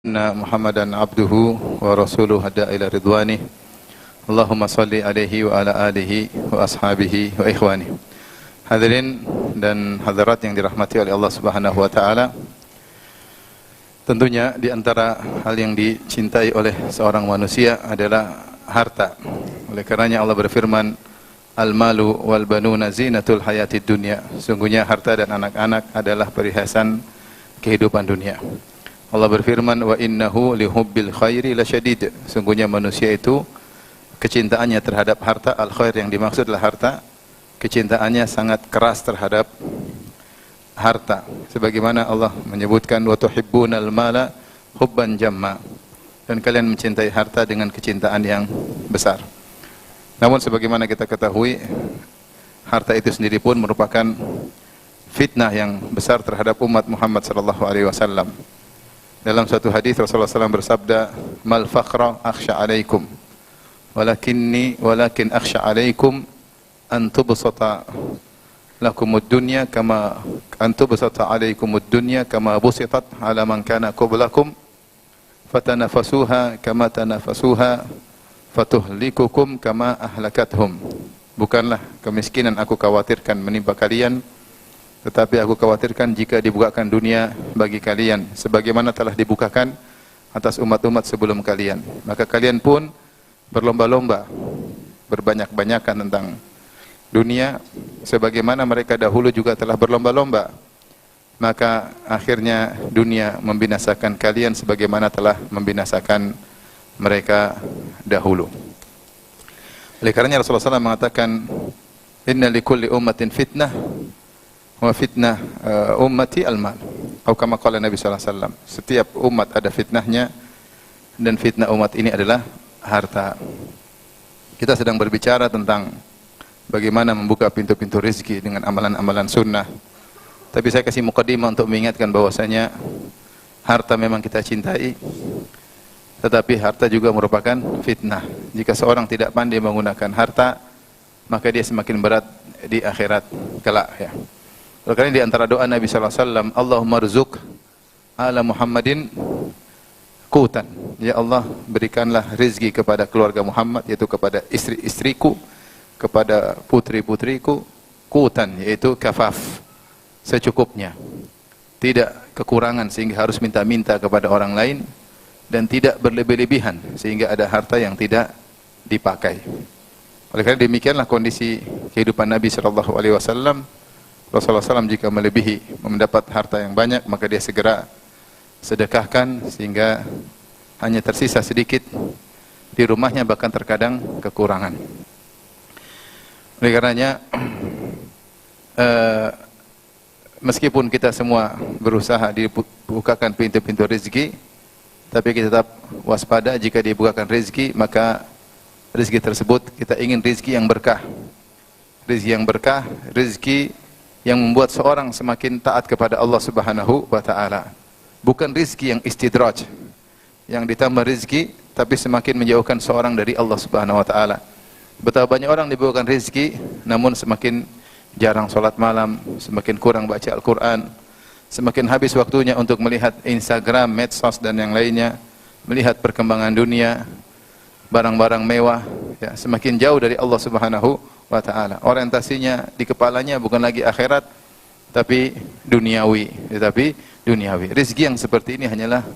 Inna Muhammadan abduhu wa rasuluhu hada ila ridwani. Allahumma salli alaihi wa ala alihi wa ashabihi wa ikhwani. Hadirin dan hadirat yang dirahmati oleh Allah Subhanahu wa taala. Tentunya di antara hal yang dicintai oleh seorang manusia adalah harta. Oleh karenanya Allah berfirman, "Al-malu wal banuna zinatul hayatid dunya." Sungguhnya harta dan anak-anak adalah perhiasan kehidupan dunia. Allah berfirman, wa innahu lihubbil khairi lasyadid. Sungguhnya manusia itu kecintaannya terhadap harta, al-khair yang dimaksud adalah harta, kecintaannya sangat keras terhadap harta. Sebagaimana Allah menyebutkan wa tuhibbunal mala hubban jamma. Dan kalian mencintai harta dengan kecintaan yang besar. Namun sebagaimana kita ketahui, harta itu sendiri pun merupakan fitnah yang besar terhadap umat Muhammad sallallahu alaihi wasallam. Dalam suatu hadis Rasulullah SAW bersabda, "Mal fakhra akhsha alaikum, walakin akhsha alaikum an tubsata lakumud dunya kama alaikumud dunya kama busitat ala man kana qablakum fatanafasuha kama tanafasuha fatuhlikukum kama ahlakathum." Bukanlah kemiskinan aku khawatirkan menimpa kalian, tetapi aku khawatirkan jika dibukakan dunia bagi kalian sebagaimana telah dibukakan atas umat-umat sebelum kalian, maka kalian pun berlomba-lomba, berbanyak-banyakan tentang dunia sebagaimana mereka dahulu juga telah berlomba-lomba, maka akhirnya dunia membinasakan kalian sebagaimana telah membinasakan mereka dahulu. Oleh karenanya Rasulullah SAW mengatakan, "Inna likulli ummatin fitnah wa fitnah ummati al-mal." Atau kama qala Nabi sallallahu alaihi wasallam, setiap umat ada fitnahnya dan fitnah umat ini adalah harta. Kita sedang berbicara tentang bagaimana membuka pintu-pintu rezeki dengan amalan-amalan sunnah. Tapi saya kasih mukadimah untuk mengingatkan bahwasanya harta memang kita cintai, tetapi harta juga merupakan fitnah. Jika seorang tidak pandai menggunakan harta, maka dia semakin berat di akhirat kelak, ya. Oleh karena di antara doa Nabi sallallahu alaihi wasallam, Allahumma rzuq ala Muhammadin qutan. Ya Allah, berikanlah rezeki kepada keluarga Muhammad, yaitu kepada istri-istriku, kepada putri-putriku, qutan, yaitu kafaf, secukupnya. Tidak kekurangan sehingga harus minta-minta kepada orang lain, dan tidak berlebih-lebihan sehingga ada harta yang tidak dipakai. Oleh karena demikianlah kondisi kehidupan Nabi sallallahu alaihi wasallam. Rasulullah SAW jika melebihi mendapat harta yang banyak, maka dia segera sedekahkan sehingga hanya tersisa sedikit di rumahnya, bahkan terkadang kekurangan. Oleh karenanya meskipun kita semua berusaha dibukakan pintu-pintu rezeki, tapi kita tetap waspada. Jika dibukakan rezeki, maka rezeki tersebut kita ingin rezeki yang berkah. Rezeki yang berkah, rezeki yang membuat seorang semakin taat kepada Allah Subhanahu wa taala. Bukan rizki yang istidraj, yang ditambah rizki tapi semakin menjauhkan seorang dari Allah Subhanahu wa taala. Betapa banyak orang diberikan rizki namun semakin jarang salat malam, semakin kurang baca Al-Qur'an, semakin habis waktunya untuk melihat Instagram, medsos dan yang lainnya, melihat perkembangan dunia, barang-barang mewah, ya, semakin jauh dari Allah Subhanahu wa ta'ala. Orientasinya di kepalanya bukan lagi akhirat, tapi duniawi. Rezeki yang seperti ini hanyalah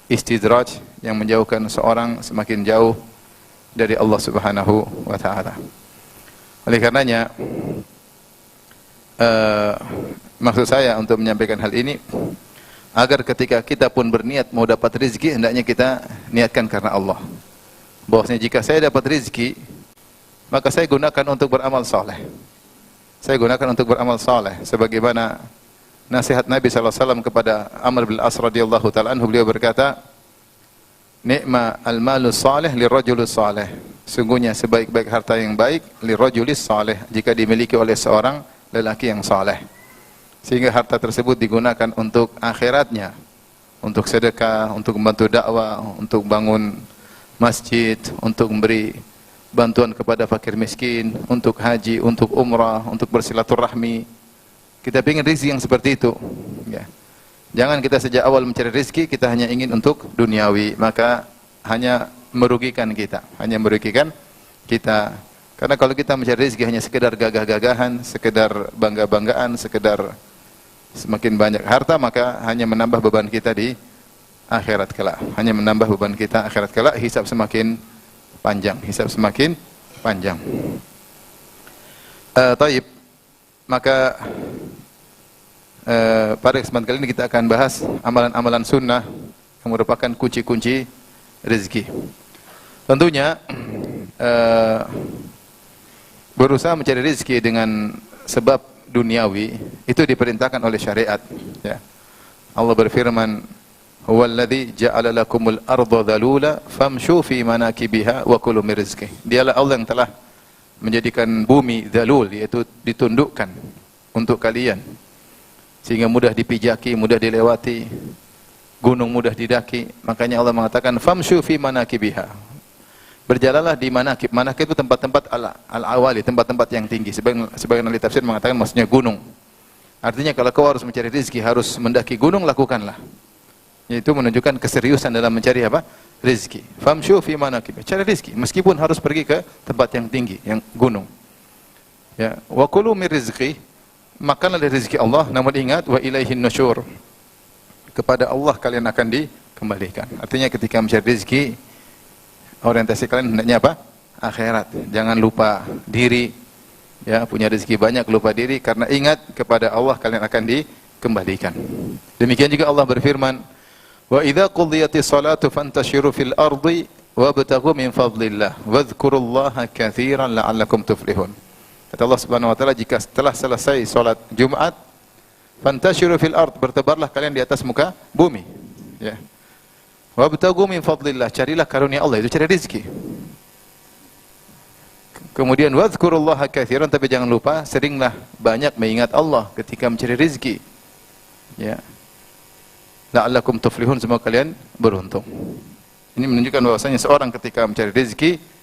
istidraj yang menjauhkan seorang semakin jauh dari Allah Subhanahu wa ta'ala. Oleh karenanya maksud saya untuk menyampaikan hal ini agar ketika kita pun berniat mau dapat rezeki, hendaknya kita niatkan karena Allah. Bahwasanya jika saya dapat rezeki, maka saya gunakan untuk beramal saleh. Saya gunakan untuk beramal saleh sebagaimana nasihat Nabi sallallahu alaihi wasallam kepada Amr bin As radhiyallahu taala anhu. Beliau berkata, "Ni'ma al-malus salih lirrajulus salih." Sungguhnya sebaik-baik harta yang baik lirrajulis salih, jika dimiliki oleh seorang lelaki yang saleh. Sehingga harta tersebut digunakan untuk akhiratnya, untuk sedekah, untuk membantu dakwah, untuk bangun masjid, untuk memberi bantuan kepada fakir miskin, untuk haji, untuk umrah, untuk bersilaturahmi. Kita ingin rezeki yang seperti itu, ya. Jangan kita sejak awal mencari rezeki kita hanya ingin untuk duniawi, maka hanya merugikan kita, Karena kalau kita mencari rezeki hanya sekedar gagah-gagahan, sekedar bangga-banggaan, sekedar semakin banyak harta, maka hanya menambah beban kita di akhirat kelak. Hisab semakin panjang. Taib. Maka pada kesempatan kali ini kita akan bahas amalan-amalan sunnah yang merupakan kunci-kunci rezeki. Tentunya berusaha mencari rezeki dengan sebab duniawi itu diperintahkan oleh syariat. Ya. Allah berfirman, "Huwallazi ja'ala lakumul arda dzalula famshu fi manakibiha wa kulu min rizqihi." Dialah Allah yang telah menjadikan bumi dzalul, yaitu ditundukkan untuk kalian sehingga mudah dipijaki, mudah dilewati, gunung mudah didaki. Makanya Allah mengatakan famshu fi manakibiha. Berjalanlah di manakib. Manakib itu tempat-tempat al-awali, tempat-tempat yang tinggi. Sebagian ahli tafsir mengatakan maksudnya gunung. Artinya kalau kau harus mencari rezeki, harus mendaki gunung, lakukanlah. Yaitu menunjukkan keseriusan dalam mencari apa? Rezeki. Famshu fi manakib. Cari rezeki meskipun harus pergi ke tempat yang tinggi, yang gunung. Ya, wa kulu min rizqi. Makanlah dari rezeki Allah, namun ingat wa ilaihin nusyur. Kepada Allah kalian akan dikembalikan. Artinya ketika mencari rezeki, orientasi kalian hendaknya apa? Akhirat. Jangan lupa diri. Ya, punya rezeki banyak, lupa diri, karena ingat kepada Allah kalian akan dikembalikan. Demikian juga Allah berfirman, "Wa idza qudiyatis salatu fantashiru fil ardi wabtaghu min fadlillah wadhkurullaha katsiran la'allakum tuflihun." Kata Allah Subhanahu wa taala, jika setelah selesai salat Jumat, fantashiru fil ard, bertebarlah kalian di atas muka bumi. Ya. Wabtaghu min fadlillah, carilah karunia Allah, itu cari rezeki. Kemudian wadhkurullaha katsiran, tapi jangan lupa seringlah banyak mengingat Allah ketika mencari rezeki. Ya. La'allakum tuflihun, semoga kalian beruntung. Ini menunjukkan bahwasanya seorang ketika mencari rezeki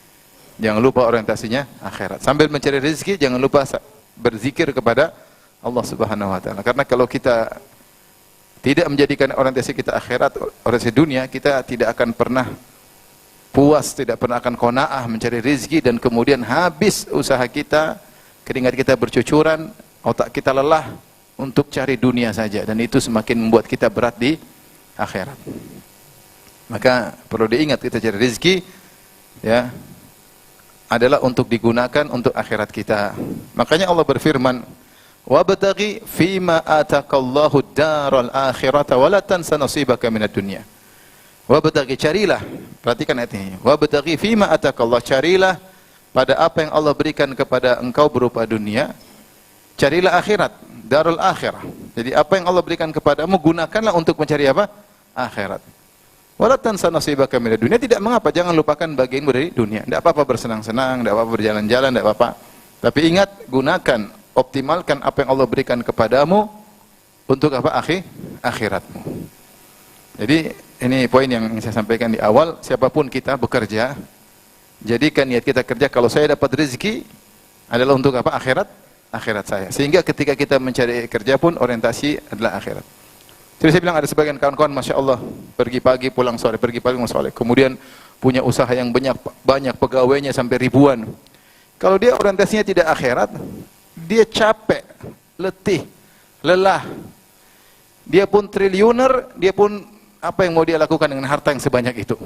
jangan lupa orientasinya akhirat. Sambil mencari rezeki jangan lupa berzikir kepada Allah Subhanahu wa taala. Karena kalau kita tidak menjadikan orientasi kita akhirat, orientasi dunia, kita tidak akan pernah puas, tidak pernah akan qanaah mencari rezeki, dan kemudian habis usaha kita, keringat kita bercucuran, otak kita lelah untuk cari dunia saja, dan itu semakin membuat kita berat di akhirat. Maka perlu diingat, kita cari rezeki ya adalah untuk digunakan untuk akhirat kita. Makanya Allah berfirman, "Wabtaghi fima ataqallahu ad-daral akhirata wa la tansa nasibaka minad dunya." Wabtaghi, carilah, perhatikan ayat ini. Wabtaghi fima ataqallah, carilah pada apa yang Allah berikan kepada engkau berupa dunia. Carilah akhirat, darul akhirah. Jadi apa yang Allah berikan kepadamu, gunakanlah untuk mencari apa? Akhirat. Wala tansa nasibaka minad dunya, tidak mengapa, jangan lupakan bagianmu dari dunia. Tidak apa-apa bersenang-senang, tidak apa-apa berjalan-jalan, tidak apa-apa. Tapi ingat, gunakan, optimalkan apa yang Allah berikan kepadamu untuk apa? Akhiratmu. Jadi ini poin yang saya sampaikan di awal, siapapun kita bekerja, jadikan niat kita kerja, kalau saya dapat rezeki adalah untuk apa? Akhirat saya. Sehingga ketika kita mencari kerja pun orientasi adalah akhirat. Jadi saya bilang ada sebagian kawan-kawan, Masya Allah, pergi pagi pulang sore, pergi pagi pulang sore, kemudian punya usaha yang banyak pegawainya sampai ribuan. Kalau dia orientasinya tidak akhirat, dia capek, letih, lelah. Dia pun triliuner, dia pun apa yang mau dia lakukan dengan harta yang sebanyak itu?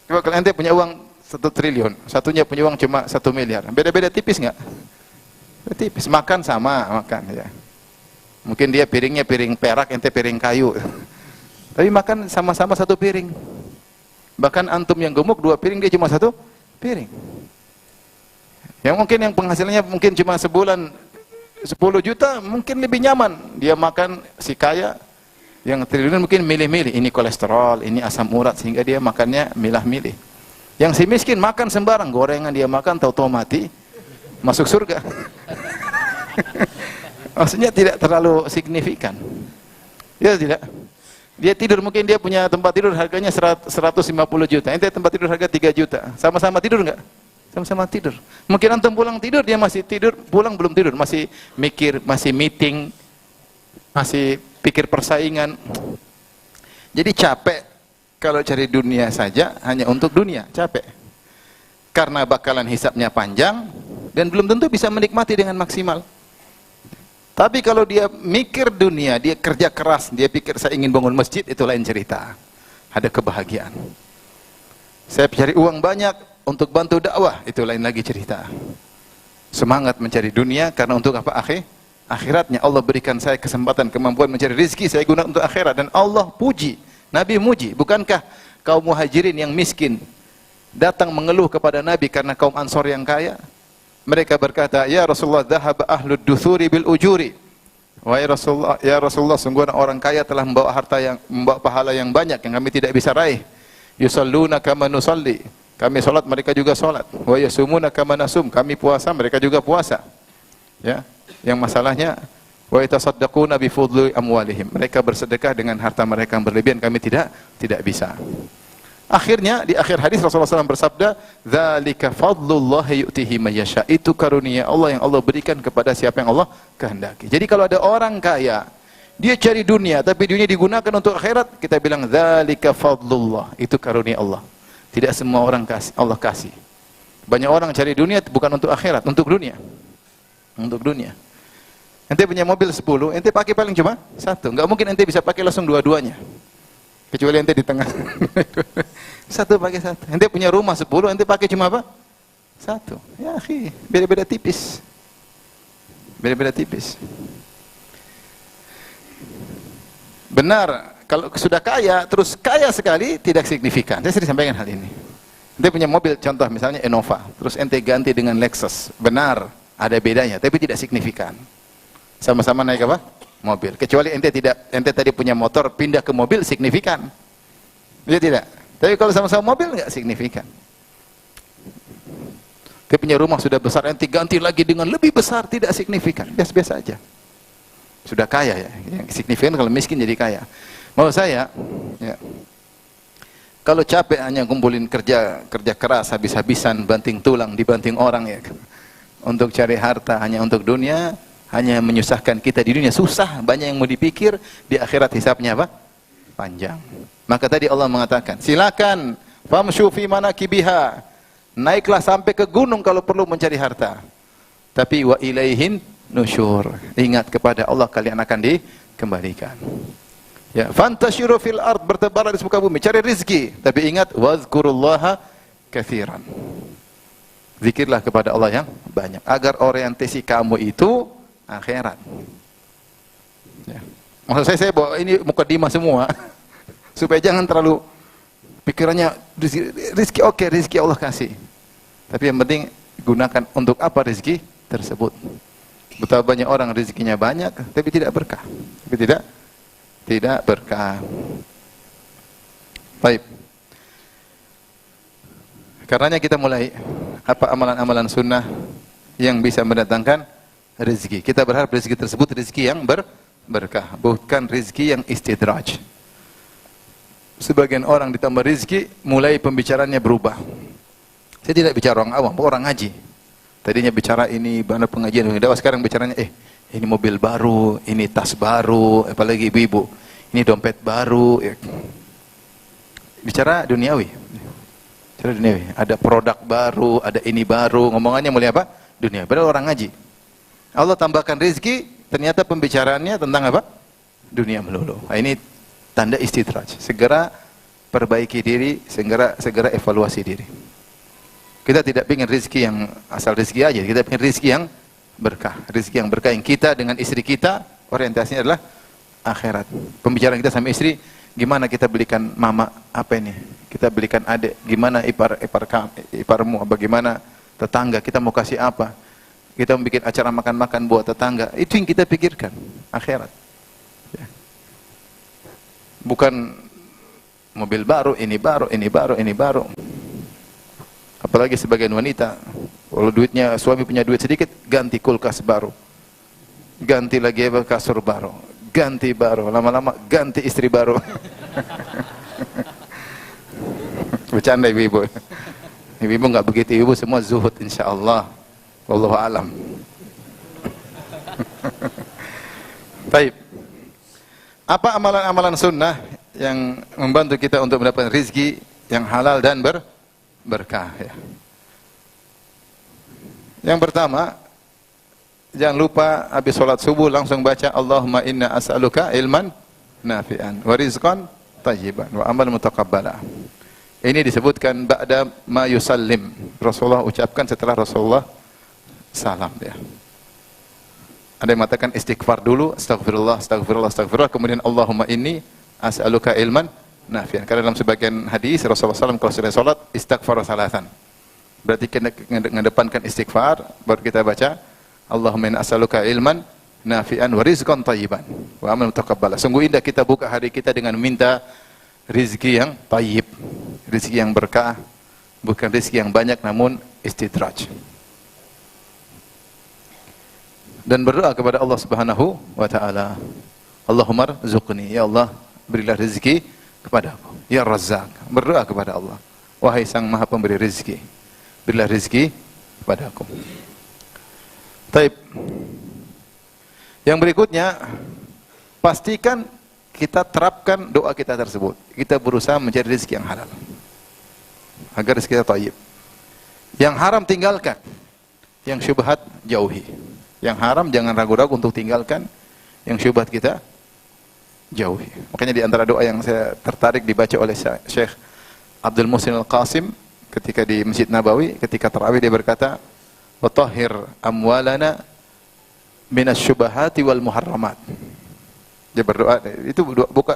Coba kalau ente punya uang 1 triliun, satunya punya uang cuma 1 miliar, beda-beda tipis nggak? Tipis. Makan sama, makan ya. Mungkin dia piringnya piring perak, ente piring kayu. Tapi makan sama-sama 1 piring. Bahkan antum yang gemuk 2 piring, dia cuma 1 piring. Yang mungkin yang penghasilannya mungkin cuma sebulan 10 juta, mungkin lebih nyaman. Dia makan si kaya, yang triliunan mungkin milih-milih. Ini kolesterol, ini asam urat, sehingga dia makannya milah-milih. Yang si miskin makan sembarang, gorengan dia makan, tahu-tahu mati, masuk surga. Maksudnya tidak terlalu signifikan. Ya tidak. Dia tidur, mungkin dia punya tempat tidur harganya 150 juta. Ente tempat tidur harga 3 juta. Sama-sama tidur enggak? Sama-sama tidur. Mungkin antum pulang tidur, dia masih tidur, pulang belum tidur, masih mikir, masih meeting, masih pikir persaingan. Jadi capek kalau cari dunia saja hanya untuk dunia, capek. Karena bakalan hisabnya panjang dan belum tentu bisa menikmati dengan maksimal. Tapi kalau dia mikir dunia, dia kerja keras, dia pikir saya ingin bangun masjid, itu lain cerita. Ada kebahagiaan. Saya cari uang banyak untuk bantu dakwah, itu lain lagi cerita. Semangat mencari dunia karena untuk apa? Akhiratnya. Allah berikan saya kesempatan, kemampuan mencari rezeki, saya gunakan untuk akhirat. Dan Allah puji, Nabi muji. Bukankah kaum muhajirin yang miskin datang mengeluh kepada Nabi karena kaum Ansor yang kaya? Mereka berkata, ya Rasulullah, dhahaba ahlud duthuri bil ujuri. Wahai Rasulullah, ya Rasulullah, sungguh orang kaya telah membawa membawa pahala yang banyak yang kami tidak bisa raih. Yusalluna kama nusalli. Kami salat, mereka juga salat. Wa yasumuna kama nasum. Kami puasa, mereka juga puasa. Ya. Yang masalahnya, wa yatasaddaquna bi fudli amwalihim. Mereka bersedekah dengan harta mereka yang berlebihan, kami tidak bisa. Akhirnya di akhir hadis Rasulullah SAW bersabda, "Dzalika fadlullahi yu'tihi may yasha." Itu karunia Allah yang Allah berikan kepada siapa yang Allah kehendaki. Jadi kalau ada orang kaya, dia cari dunia tapi dunia digunakan untuk akhirat, kita bilang dzalika fadlullah. Itu karunia Allah. Tidak semua orang Allah kasih. Banyak orang cari dunia bukan untuk akhirat, untuk dunia. Untuk dunia. Ente punya mobil 10, ente pakai paling cuma 1. Enggak mungkin ente bisa pakai langsung dua-duanya. Kecuali ente di tengah. 1 pakai 1. Ente punya rumah 10, ente pakai cuma apa? 1. Ya, akhi, beda-beda tipis. Beda-beda tipis. Benar, kalau sudah kaya, terus kaya sekali, tidak signifikan. Saya sering sampaikan hal ini. Ente punya mobil, contoh misalnya Innova, terus ente ganti dengan Lexus. Benar, ada bedanya, tapi tidak signifikan. Sama-sama naik apa? Mobil. Kecuali ente tadi punya motor, pindah ke mobil, signifikan. Ya tidak. Tapi kalau sama-sama mobil, enggak signifikan. Dia punya rumah sudah besar, ente ganti lagi dengan lebih besar, tidak signifikan. Biasa-biasa aja. Sudah kaya ya. Yang signifikan kalau miskin jadi kaya. Mau saya, ya, kalau capek hanya kumpulin kerja keras, habis-habisan, banting tulang, dibanting orang ya, untuk cari harta hanya untuk dunia, hanya menyusahkan kita di dunia, susah, banyak yang mau dipikir, di akhirat hisabnya apa? Panjang. Maka tadi Allah mengatakan, silakan famshu fi manakibiha, naiklah sampai ke gunung kalau perlu mencari harta. Tapi wa ilaihin nusyur, ingat kepada Allah kalian akan dikembalikan. Ya, fantashiru fil ard, bertebaran di muka bumi, cari rezeki, tapi ingat wazkurullaha katsiran. Zikirlah kepada Allah yang banyak agar orientasi kamu itu akhirat. Ya. Maksud saya bawa ini mukadimah semua supaya jangan terlalu pikirannya rezeki oke, rezeki Allah kasih. Tapi yang penting gunakan untuk apa rezeki tersebut. Betapa banyak orang rezekinya banyak tapi tidak berkah. Tapi tidak berkah. Baik. Karenanya kita mulai apa amalan-amalan sunnah yang bisa mendatangkan rezeki. Kita berharap rezeki tersebut rezeki yang berkah, bukan rezeki yang istidraj. Sebagian orang ditambah rezeki, mulai pembicaraannya berubah. Saya tidak bicara orang awam, orang ngaji. Tadinya bicara ini, mana pengajian, sekarang bicaranya, ini mobil baru, ini tas baru, apalagi ibu-ibu, ini dompet baru. Bicara duniawi. Bicara duniawi. Ada produk baru, ada ini baru, ngomongannya mulai apa? Dunia. Padahal orang ngaji. Allah tambahkan rezeki, ternyata pembicaraannya tentang apa? Dunia melulu. Nah, ini tanda istidraj. Segera perbaiki diri, segera evaluasi diri. Kita tidak ingin rezeki yang asal rezeki aja, kita ingin rezeki yang berkah. Rezeki yang berkah yang kita dengan istri kita, orientasinya adalah akhirat. Pembicaraan kita sama istri, gimana kita belikan mama apa ini? Kita belikan adik, gimana iparmu, bagaimana tetangga, kita mau kasih apa? Kita membuat acara makan-makan buat tetangga, itu yang kita pikirkan, akhirat. Ya. Bukan mobil baru, ini baru, ini baru, ini baru. Apalagi sebagian wanita, kalau duitnya, suami punya duit sedikit, ganti kulkas baru. Ganti lagi kasur baru. Ganti baru, lama-lama ganti istri baru. Bercanda ibu-ibu. Ibu-ibu nggak begitu, ibu semua zuhud insyaallah. Wallahu alam. Baik. Apa amalan-amalan sunnah yang membantu kita untuk mendapatkan rizki yang halal dan berkah ya. Yang pertama, jangan lupa habis sholat subuh langsung baca Allahumma inna as'aluka ilman nafi'an wa rizqan tayyiban wa amal mutaqabbala. Ini disebutkan ba'da ma yusallim. Rasulullah ucapkan setelah Rasulullah salam ya. Ada yang mengatakan istighfar dulu, astagfirullah, astagfirullah, astagfirullah, kemudian Allahumma inni as'aluka ilman nafi'an. Karena dalam sebagian hadis Rasulullah SAW kalau sudah salat istighfar salatan. Berarti kita mengedepankan istighfar, baru kita baca Allahumma inni as'aluka ilman nafi'an wa rizqan thayyiban wa amal mutaqabbala. Sungguh indah kita buka hari kita dengan minta rizki yang tayyib, rizki yang berkah, bukan rizki yang banyak namun istidraj. Dan berdoa kepada Allah Subhanahu wa taala. Allahumma rzuqni, ya Allah, berilah rezeki kepadaku. Ya Razzaq, berdoa kepada Allah. Wahai Sang Maha Pemberi rezeki, berilah rezeki kepadaku. Taib. Yang berikutnya, pastikan kita terapkan doa kita tersebut. Kita berusaha mencari rezeki yang halal. Agar rezeki kita thayyib. Yang haram tinggalkan. Yang syubhat jauhi. Yang haram jangan ragu-ragu untuk tinggalkan, yang syubhat kita jauhi. Makanya di antara doa yang saya tertarik dibaca oleh Syekh Abdul Muhsin Al-Qasim ketika di Masjid Nabawi, ketika tarawih dia berkata, "Wa tahhir amwalana minas syubahati wal muharramat." Dia berdoa, itu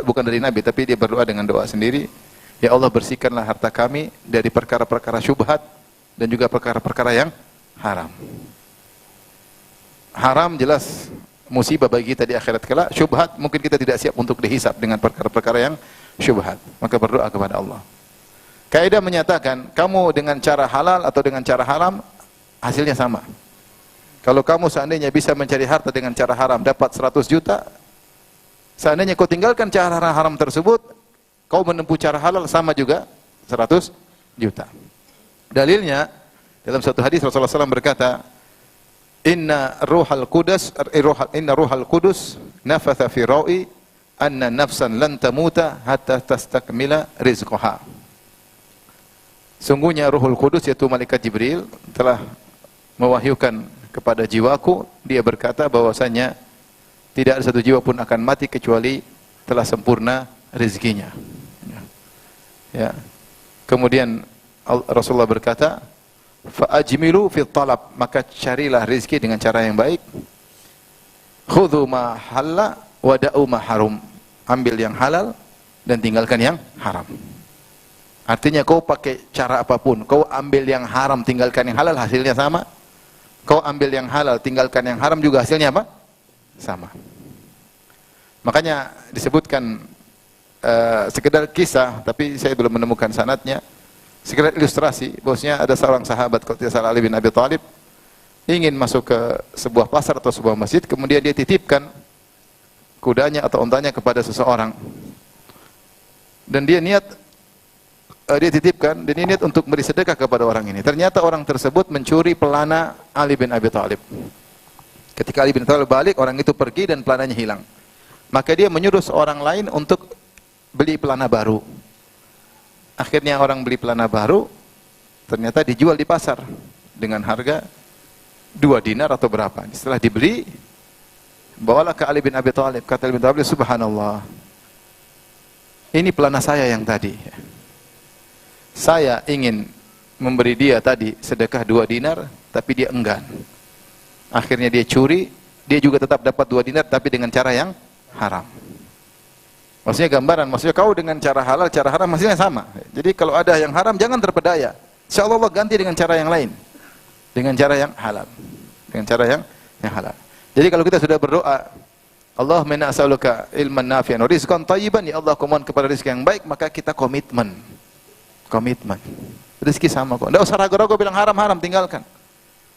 bukan dari Nabi, tapi dia berdoa dengan doa sendiri. Ya Allah, bersihkanlah harta kami dari perkara-perkara syubhat dan juga perkara-perkara yang haram. Haram jelas musibah bagi kita di akhirat kelak. Syubhat mungkin kita tidak siap untuk dihisab dengan perkara-perkara yang syubhat. Maka berdoa kepada Allah. Kaidah menyatakan kamu dengan cara halal atau dengan cara haram hasilnya sama. Kalau kamu seandainya bisa mencari harta dengan cara haram dapat 100 juta, seandainya kau tinggalkan cara haram tersebut, kau menempuh cara halal sama juga 100 juta. Dalilnya dalam satu hadis Rasulullah SAW berkata, Inna ruhal qudus nafatha fi ra'i anna nafsan lan tamuta hatta tastakmila rizqaha. Sungguhnya Ruhul Qudus yaitu malaikat Jibril telah mewahyukan kepada jiwaku, dia berkata bahwasanya tidak ada satu jiwa pun akan mati kecuali telah sempurna rezekinya. Ya. Kemudian Rasulullah berkata, fa'ajmilu fi talab, maka carilah rezeki dengan cara yang baik. Khudhu ma halla wa da'u ma harum, ambil yang halal dan tinggalkan yang haram. Artinya kau pakai cara apapun, kau ambil yang haram tinggalkan yang halal hasilnya sama. Kau ambil yang halal tinggalkan yang haram juga hasilnya apa? Sama. Makanya disebutkan sekedar kisah, tapi saya belum menemukan sanadnya. Sekedar ilustrasi, bahwasanya ada seorang sahabat kalau tidak salah Ali bin Abi Thalib ingin masuk ke sebuah pasar atau sebuah masjid, kemudian dia titipkan kudanya atau untanya kepada seseorang. Dan dia titipkan dan dia niat untuk beri sedekah kepada orang ini. Ternyata orang tersebut mencuri pelana Ali bin Abi Thalib. Ketika Ali bin Abi Thalib balik, orang itu pergi dan pelananya hilang. Maka dia menyuruh seorang lain untuk beli pelana baru. Akhirnya orang beli pelana baru, ternyata dijual di pasar dengan harga 2 dinar atau berapa. Setelah dibeli, bawalah ke Ali bin Abi Thalib. Kata Ali bin Abi Thalib, subhanallah, ini pelana saya yang tadi. Saya ingin memberi dia tadi sedekah 2 dinar, tapi dia enggan. Akhirnya dia curi, dia juga tetap dapat 2 dinar, tapi dengan cara yang haram. Maksudnya gambaran, maksudnya kau dengan cara halal, cara haram maksudnya sama. Jadi kalau ada yang haram jangan terpedaya. Insyaallah Allah ganti dengan cara yang lain. Dengan cara yang halal. Dengan cara yang halal. Jadi kalau kita sudah berdoa, Allahumma inna as'aluka ilman nafi'an wa rizqan thayyiban, ya Allah, aku mohon kepada rezeki yang baik, maka kita komitmen. Komitmen. Rezeki sama kok. Enggak usah ragu-ragu bilang haram-haram, tinggalkan.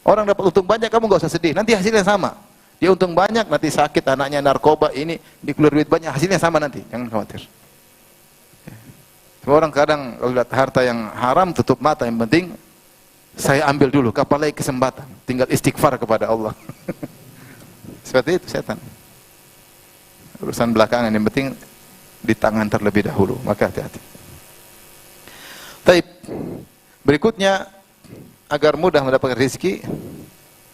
Orang dapat untung banyak, kamu enggak usah sedih. Nanti hasilnya sama. Dia untung banyak, nanti sakit, anaknya narkoba, ini dikeluar duit banyak, hasilnya sama nanti. Jangan khawatir. Semua orang kadang kalau lihat harta yang haram tutup mata, yang penting saya ambil dulu, kapan lagi kesempatan, tinggal istighfar kepada Allah. Seperti itu setan. urusan belakangan, yang penting di tangan terlebih dahulu, maka hati-hati. Taib. Berikutnya, agar mudah mendapatkan rezeki,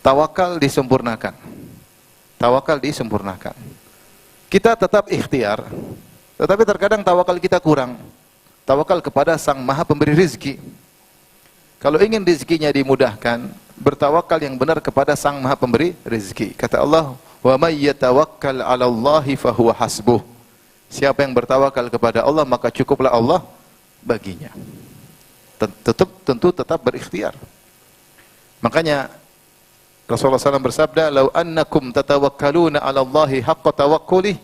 tawakal disempurnakan. Tawakal disempurnakan. Kita tetap ikhtiar, tetapi terkadang tawakal kita kurang. Tawakal kepada Sang Maha Pemberi rezeki. Kalau ingin rezekinya dimudahkan, bertawakal yang benar kepada Sang Maha Pemberi rezeki. Kata Allah, "Wa may yatawakkal 'ala Allahi fahuwa hasbuh." Siapa yang bertawakal kepada Allah, maka cukuplah Allah baginya. Tentu tetap berikhtiar. Makanya Rasulullah SAW bersabda, "Lau annakum tatawakkaluna 'ala Allahi haqqa tawakkulih,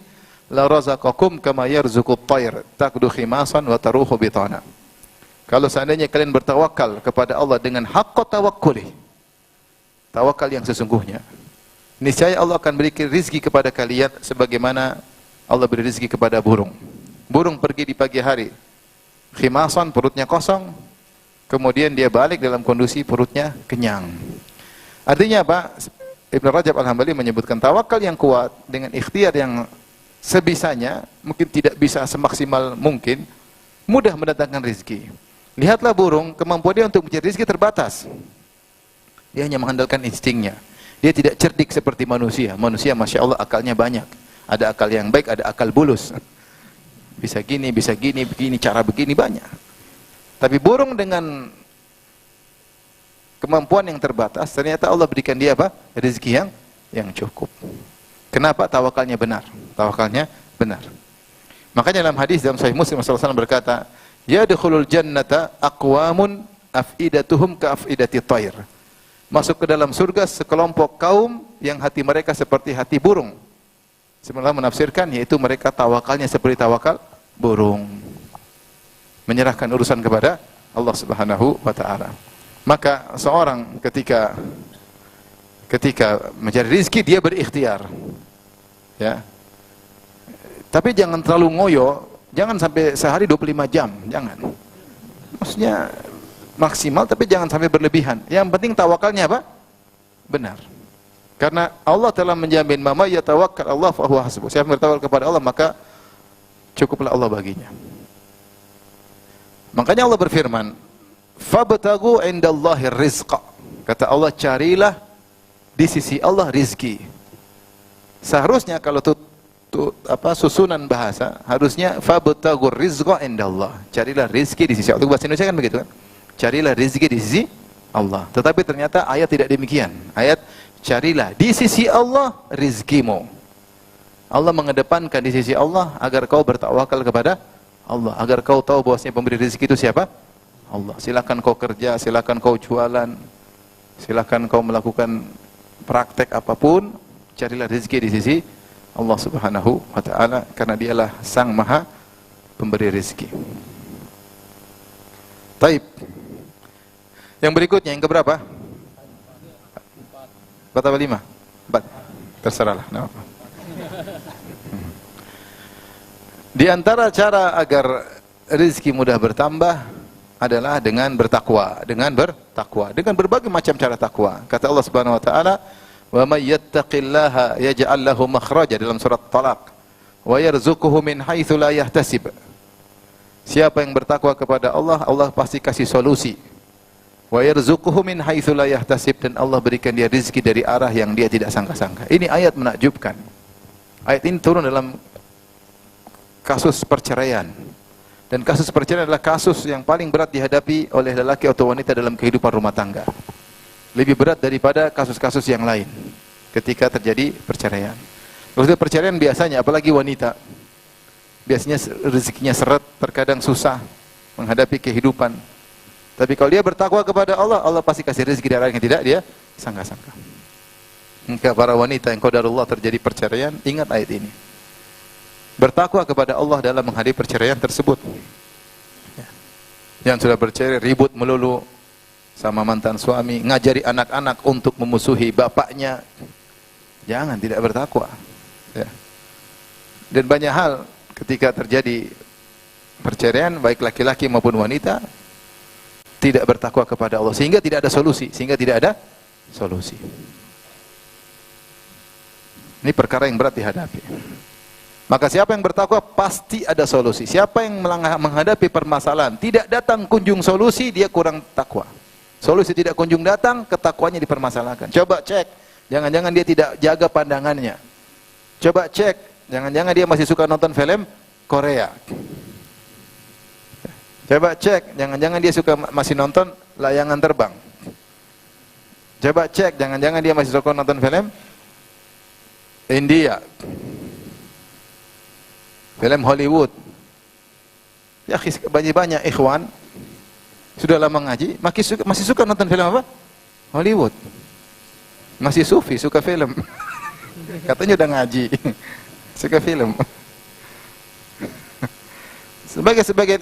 la razaqakum kama yarzuqut tayr, taqdu khimasan wa taruhu bitana." Kalau seandainya kalian bertawakal kepada Allah dengan haqqa tawakkulih, tawakal yang sesungguhnya, niscaya Allah akan berikan rizki kepada kalian sebagaimana Allah beri rizki kepada burung. Burung pergi di pagi hari, khimasan, perutnya kosong, kemudian dia balik dalam kondisi perutnya kenyang. Artinya apa? Ibn Rajab Al-Hambali menyebutkan tawakal yang kuat dengan ikhtiar yang sebisanya, mungkin tidak bisa semaksimal mungkin, mudah mendatangkan rizki. Lihatlah burung, kemampuan dia untuk mencari rizki terbatas. Dia hanya mengandalkan instingnya. Dia tidak cerdik seperti manusia. Manusia, Masya Allah, akalnya banyak. Ada akal yang baik, ada akal bulus. Bisa gini, begini, cara begini, banyak. Tapi burung dengan kemampuan yang terbatas, ternyata Allah berikan dia apa? Rizki yang cukup. Kenapa? Tawakalnya benar. Tawakalnya benar. Makanya dalam hadis dalam Sahih Muslim, Rasulullah SAW berkata, "Yadkhulul jannata aqwamun afidatuhum ka afidati thair." Masuk ke dalam surga sekelompok kaum yang hati mereka seperti hati burung. Sebenarnya menafsirkan, yaitu mereka tawakalnya seperti tawakal burung. Menyerahkan urusan kepada Allah Subhanahu wa taala. Maka seorang ketika mencari rezeki, dia berikhtiar. Ya. Tapi jangan terlalu ngoyo, jangan sampai sehari 25 jam, jangan. Maksudnya maksimal, tapi jangan sampai berlebihan. Yang penting tawakalnya apa? Benar. Karena Allah telah menjamin, "Mama yatawakkal Allah fa huwa hasbuh." Siapa bertawakal kepada Allah, maka cukuplah Allah baginya. Makanya Allah berfirman, "Fabtagu indallahi rizqa." Kata Allah, carilah di sisi Allah rizki. Seharusnya kalau susunan bahasa, harusnya fabtagur rizqa indallah. Carilah rizki di sisi Allah. Bahasa Indonesia kan begitu kan? Carilah rizki di sisi Allah. Tetapi ternyata ayat tidak demikian. Ayat, carilah di sisi Allah rizkimu. Allah mengedepankan di sisi Allah agar kau bertawakal kepada Allah, agar kau tahu bahwasanya pemberi rezeki itu siapa? Allah. Silakan kau kerja, silakan kau jualan, silakan kau melakukan praktek apapun, carilah rezeki di sisi Allah Subhanahu wa taala, karena dialah Sang Maha Pemberi rezeki. Taib. Yang berikutnya, yang keberapa? 4 atau 5? 4. Terserahlah. Di antara cara agar rezeki mudah bertambah adalah dengan bertakwa, dengan berbagai macam cara takwa. Kata Allah Subhanahu wa taala, "Wa may yattaqillaha yaj'al lahu makhraja" dalam surat Talaq, "wa yarzuquhu min haitsu la yahtasib." Siapa yang bertakwa kepada Allah, Allah pasti kasih solusi. "Wa yarzuquhu min haitsu la yahtasib", dan Allah berikan dia rezeki dari arah yang dia tidak sangka-sangka. Ini ayat menakjubkan. Ayat ini turun dalam kasus perceraian. Dan kasus perceraian adalah kasus yang paling berat dihadapi oleh lelaki atau wanita dalam kehidupan rumah tangga. Lebih berat daripada kasus-kasus yang lain ketika terjadi perceraian. Kalau sudah perceraian biasanya, apalagi wanita, biasanya rezekinya seret, terkadang susah menghadapi kehidupan. Tapi kalau dia bertakwa kepada Allah, Allah pasti kasih rezeki dari arah yang tidak dia sangka-sangka. Maka para wanita yang qadarullah terjadi perceraian, ingat ayat ini. Bertakwa kepada Allah dalam menghadapi perceraian tersebut. Yang sudah bercerai ribut melulu sama mantan suami, ngajari anak-anak untuk memusuhi bapaknya, jangan, tidak bertakwa. Ya. Dan banyak hal ketika terjadi perceraian, baik laki-laki maupun wanita, tidak bertakwa kepada Allah, sehingga tidak ada solusi. Ini perkara yang berat dihadapi. Maka siapa yang bertakwa pasti ada solusi. Siapa yang menghadapi permasalahan tidak datang kunjung solusi, dia kurang takwa. Solusi tidak kunjung datang, ketakwanya dipermasalahkan. Coba cek, jangan-jangan dia tidak jaga pandangannya. Coba cek, jangan-jangan dia masih suka nonton film Korea. Coba cek, jangan-jangan dia masih nonton layangan terbang. Coba cek, jangan-jangan dia masih suka nonton film India, film Hollywood. Ya, banyak ikhwan sudah lama ngaji, masih suka nonton film apa? Hollywood. Masih sufi, suka film. Katanya udah ngaji, suka film.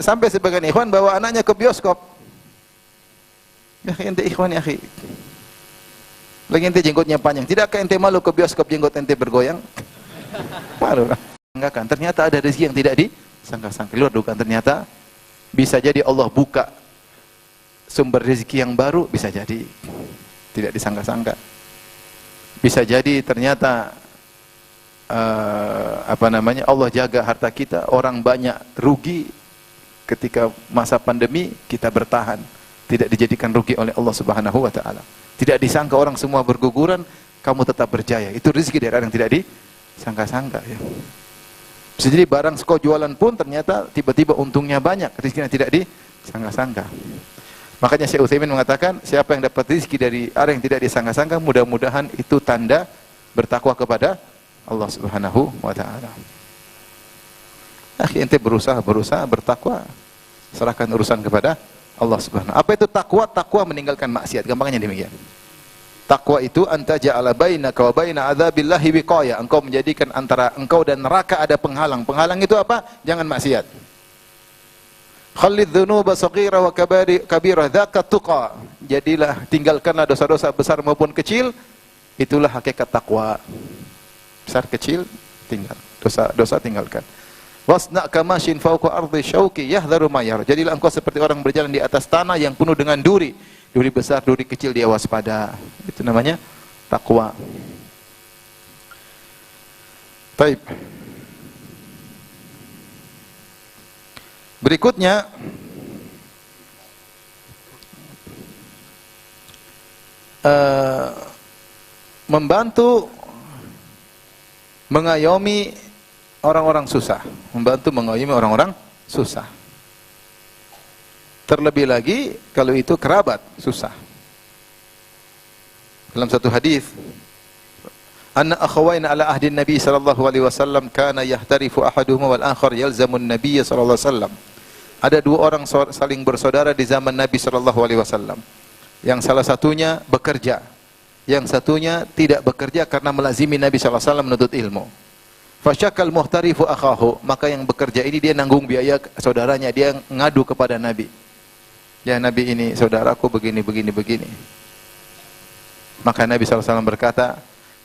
Sampai sebagian ikhwan bawa anaknya ke bioskop. Ya ente ikhwan ya akhi. Lagi ente jenggotnya panjang. Tidakkah ente malu ke bioskop jenggot ente bergoyang? Malu. Enggak kan? Ternyata ada rezeki yang tidak disangka-sangka. Luar dugaan, ternyata bisa jadi Allah buka sumber rezeki yang baru, bisa jadi tidak disangka-sangka. Bisa jadi ternyata Allah jaga harta kita, orang banyak rugi ketika masa pandemi, kita bertahan, tidak dijadikan rugi oleh Allah Subhanahu wa taala. Tidak disangka orang semua berguguran, kamu tetap berjaya. Itu rezeki dari orang yang tidak disangka-sangka ya. Bisa jadi barang kau jualan pun ternyata tiba-tiba untungnya banyak, rezekinya tidak disangka-sangka. Makanya Syekh Utsaimin mengatakan, siapa yang dapat rezeki dari arah yang tidak disangka-sangka, mudah-mudahan itu tanda bertakwa kepada Allah Subhanahu wa taala. Akhi, ente berusaha bertakwa, serahkan urusan kepada Allah Subhanahu. Apa itu takwa? Takwa meninggalkan maksiat, gampangnya demikian. Takwa itu anta ja'ala bainaka wa baina adzabillahi wiqaya. Engkau menjadikan antara engkau dan neraka ada penghalang. Penghalang itu apa? Jangan maksiat. Khallid dzunuba saghira wa kabira dzaka tuqa. Jadilah, tinggalkanlah dosa-dosa besar maupun kecil. Itulah hakikat takwa. Besar kecil tinggal, dosa tinggalkan. Wasna kamashin fawqa ardi syauqi yahdharu ma yara. Jadilah engkau seperti orang berjalan di atas tanah yang penuh dengan duri. Duri besar, duri kecil dia waspada. Itu namanya takwa. Baik. Berikutnya membantu mengayomi orang-orang susah, membantu mengayomi orang-orang susah. Terlebih lagi kalau itu kerabat susah. Dalam satu hadis, anna akhawain ala ahdi Nabi sallallahu alaihi wasallam kana yahtarifu ahaduhuma wal akhar yalzamun Nabiy sallallahu alaihi wasallam. Ada dua orang saling bersaudara di zaman Nabi sallallahu alaihi wasallam. Yang salah satunya bekerja, yang satunya tidak bekerja karena melazimi Nabi sallallahu alaihi wasallam menuntut ilmu. Fasyakal muhtarifu akhahu, maka yang bekerja ini dia nanggung biaya saudaranya, dia ngadu kepada Nabi. Ya Nabi, ini saudaraku begini. Maka Nabi SAW berkata,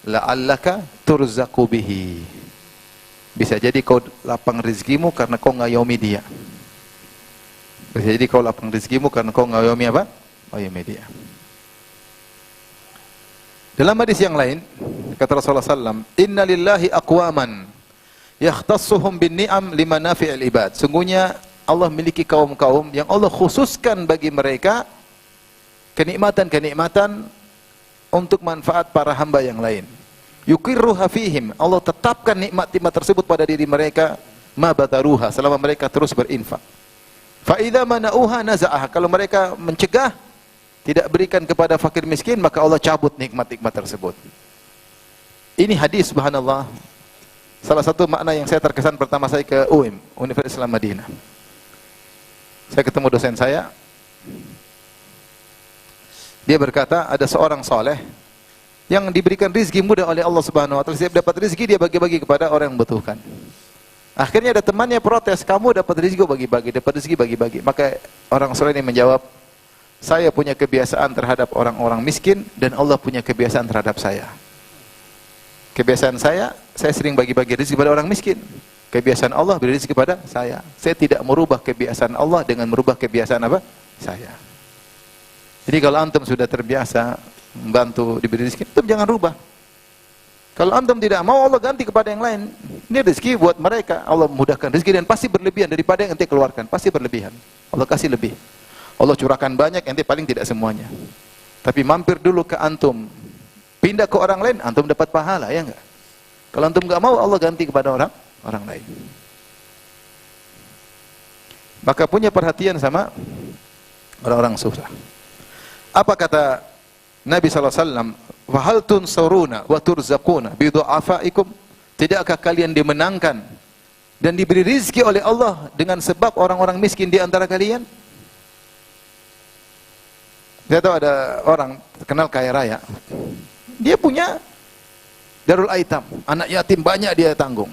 la'allaka turzaqu bihi. Bisa jadi kau lapang rezekimu karena kau ngayomi dia. Bisa jadi kau lapang rezekimu karena kau ngayomi apa? Ngayomi dia. Dalam hadis yang lain, kata Rasulullah SAW, inna lillahi aqwaman yakhtassuhum bin ni'am lima nafi'il ibad. Sungguhnya Allah memiliki kaum-kaum yang Allah khususkan bagi mereka kenikmatan-kenikmatan untuk manfaat para hamba yang lain. Yuqirruha fihim, Allah tetapkan nikmat-nikmat tersebut pada diri mereka, ma bataruha, selama mereka terus berinfak. Fa idza mana'uha naza'ah, kalau mereka mencegah, tidak berikan kepada fakir miskin, maka Allah cabut nikmat-nikmat tersebut. Ini hadis, subhanallah, salah satu makna yang saya terkesan pertama saya ke UIM, Universitas Islam Madinah. Saya ketemu dosen saya, dia berkata ada seorang soleh yang diberikan rezeki mudah oleh Allah Subhanahu wa taala. Setiap dapat rezeki dia bagi-bagi kepada orang yang membutuhkan. Akhirnya ada temannya protes, kamu dapat rezeki bagi-bagi, dapat rezeki bagi-bagi. Maka orang soleh ini menjawab, saya punya kebiasaan terhadap orang-orang miskin dan Allah punya kebiasaan terhadap saya. Kebiasaan saya sering bagi-bagi rezeki kepada orang miskin. Kebiasaan Allah beri rezeki kepada saya. Saya tidak merubah kebiasaan Allah dengan merubah kebiasaan apa? Saya. Jadi kalau antum sudah terbiasa membantu diberi rezeki, antum jangan rubah. Kalau antum tidak mau, Allah ganti kepada yang lain. Ini rezeki buat mereka. Allah memudahkan rezeki dan pasti berlebihan daripada yang ente keluarkan. Pasti berlebihan. Allah kasih lebih. Allah curahkan banyak, ente paling tidak semuanya. Tapi mampir dulu ke antum. Pindah ke orang lain, antum dapat pahala, ya enggak? Kalau antum enggak mau, Allah ganti kepada orang lain. Maka punya perhatian sama orang-orang susah. Apa kata Nabi SAW? Wahal tunsuruna wa turzaquna bidu'afaikum. Tidakkah kalian dimenangkan dan diberi rizki oleh Allah dengan sebab orang-orang miskin di antara kalian? Saya tahu ada orang terkenal kaya raya. Dia punya darul aitam, anak yatim banyak dia tanggung.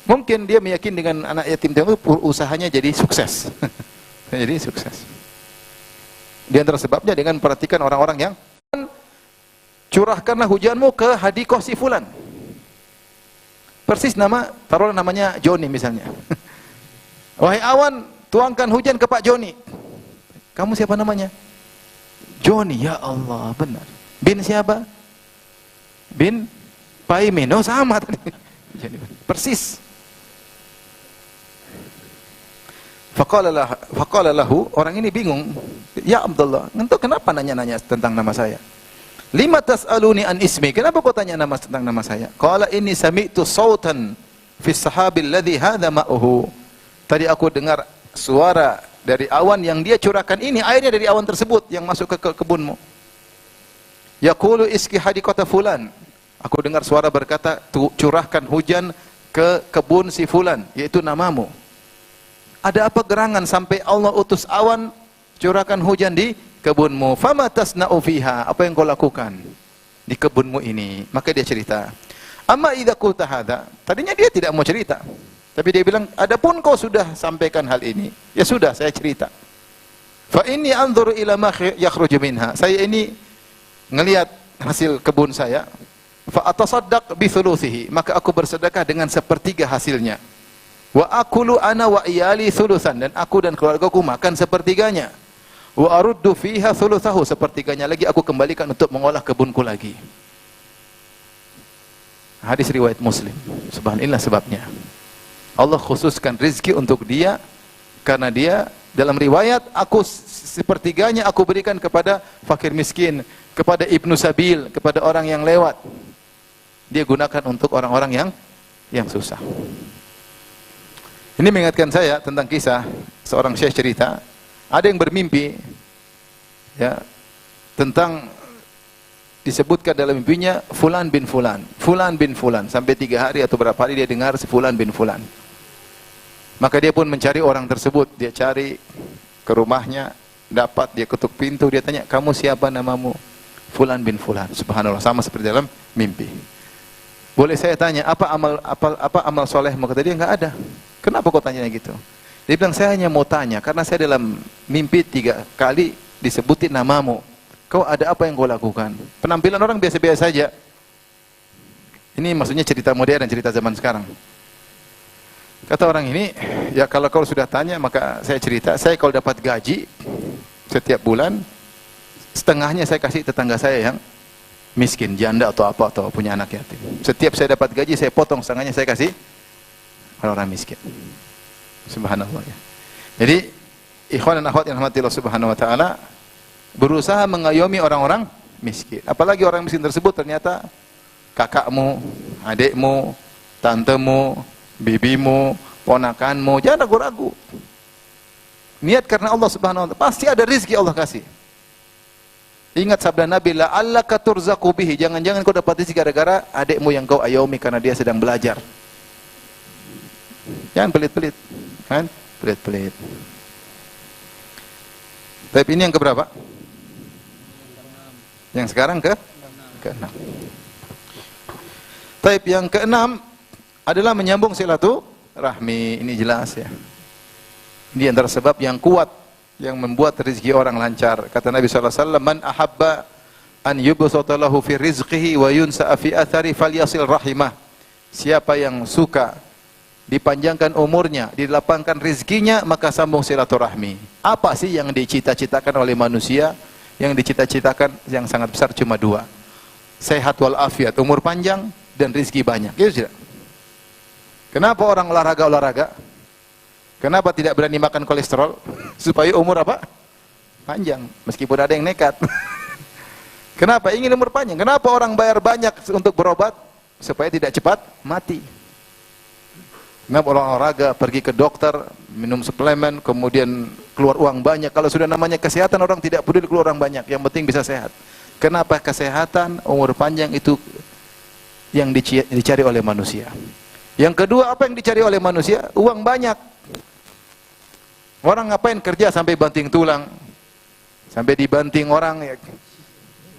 Mungkin dia meyakini dengan anak yatim itu usahanya jadi sukses. Jadi sukses. Di antara sebabnya dengan perhatikan orang-orang yang curahkanlah hujanmu ke hadikoh si fulan. Persis nama, taruhlah namanya Joni misalnya. Wahai awan, tuangkan hujan ke Pak Joni. Kamu siapa namanya? Joni, ya Allah, benar. Bin siapa? Bin Paimin. Oh sama tadi. Persis. Faqala lahu, orang ini bingung. Ya Abdullah, engkau kenapa nanya-nanya tentang nama saya? Lima tas'aluni an ismi, kenapa kau tanya tentang nama saya? Qala inni sami'tu sautan fi sahabil ladzi hadha ma'uhu. Tadi aku dengar suara dari awan yang dia curahkan ini, airnya dari awan tersebut yang masuk ke kebunmu. Yaqulu iski hadiqata fulan. Aku dengar suara berkata, curahkan hujan ke kebun si fulan, yaitu namamu. Ada apa gerangan sampai Allah utus awan curahkan hujan di kebunmu? Fama tasna'u fiha, apa yang kau lakukan di kebunmu ini? Maka dia cerita. Amma idza qulta hadza, tadinya dia tidak mau cerita. Tapi dia bilang, adapun kau sudah sampaikan hal ini, ya sudah saya cerita. Fa inni anzuru ila ma yakhruju minha. Saya ini ngelihat hasil kebun saya. Fa atasaddaq bi thuluthihi, maka aku bersedekah dengan sepertiga hasilnya. Wa akulu ana wa iyali thuluthan, dan aku dan keluargaku makan sepertiganya. Wa aruddu fiha thuluthahu, sepertiganya lagi aku kembalikan untuk mengolah kebunku lagi. Hadis riwayat Muslim. Subhanallah, sebabnya Allah khususkan rizki untuk dia karena dia dalam riwayat, aku sepertiganya aku berikan kepada fakir miskin, kepada ibnu sabil, kepada orang yang lewat. Dia gunakan untuk orang-orang yang susah. Ini mengingatkan saya tentang kisah seorang syekh cerita, ada yang bermimpi ya tentang, disebutkan dalam mimpinya fulan bin fulan, fulan bin fulan, sampai 3 hari atau berapa hari dia dengar si fulan bin fulan. Maka dia pun mencari orang tersebut, dia cari ke rumahnya, dapat, dia ketuk pintu, dia tanya, kamu siapa namamu? Fulan bin fulan. Subhanallah, sama seperti dalam mimpi. Boleh saya tanya, apa amal solehmu? Kata dia, enggak ada. Kenapa kau tanya gitu? Dia bilang, saya hanya mau tanya, karena saya dalam mimpi 3 kali disebutin namamu. Kau ada apa yang kau lakukan? Penampilan orang biasa-biasa saja. Ini maksudnya cerita modern, cerita zaman sekarang. Kata orang ini, ya kalau kau sudah tanya, maka saya cerita, saya kalau dapat gaji setiap bulan, setengahnya saya kasih tetangga saya yang miskin, janda atau apa, atau punya anak yatim. Setiap saya dapat gaji, saya potong setengahnya, saya kasih orang-orang miskin. Subhanallah ya. Jadi ikhwan dan akhwat yang rahmati Allah Subhanahu wa taala, berusaha mengayomi orang-orang miskin. Apalagi orang miskin tersebut ternyata kakakmu, adikmu, tantemu, bibimu, ponakanmu. Jangan ragu-ragu. Niat karena Allah Subhanahu wa taala, pasti ada rezeki Allah kasih. Ingat sabda Nabi, la'allaka turzaqu bihi. Jangan-jangan kau dapat rezeki gara-gara adikmu yang kau ayomi karena dia sedang belajar. Jangan pelit-pelit, kan? Pelit-pelit. Tapi ini yang keberapa? Yang sekarang ke-6. Tapi yang ke-6 adalah menyambung silaturahmi. Ini jelas ya. Ini antara sebab yang kuat yang membuat rezeki orang lancar. Kata Nabi SAW, man ahabba an yubsata lahu fi rizqihi wa yunsa'a fi athari falyasil rahimah. Siapa yang suka dipanjangkan umurnya, dilapangkan rezekinya, maka sambung silaturahmi. Apa sih yang dicita-citakan oleh manusia? yang dicita-citakan yang sangat besar cuma dua. Sehat wal afiat, umur panjang dan rezeki banyak. Gitu tidak? Kenapa orang olahraga? Kenapa tidak berani makan kolesterol? Supaya umur apa? Panjang. Meskipun ada yang nekat. Kenapa ingin umur panjang? Kenapa orang bayar banyak untuk berobat? Supaya tidak cepat mati. Kenapa orang olahraga, pergi ke dokter, minum suplemen, kemudian keluar uang banyak. Kalau sudah namanya kesehatan, orang tidak peduli keluar uang banyak. Yang penting bisa sehat. Kenapa kesehatan, umur panjang itu yang dicari oleh manusia? Yang kedua, apa yang dicari oleh manusia? Uang banyak. Orang ngapain kerja sampai banting tulang? Sampai dibanting orang. Ya.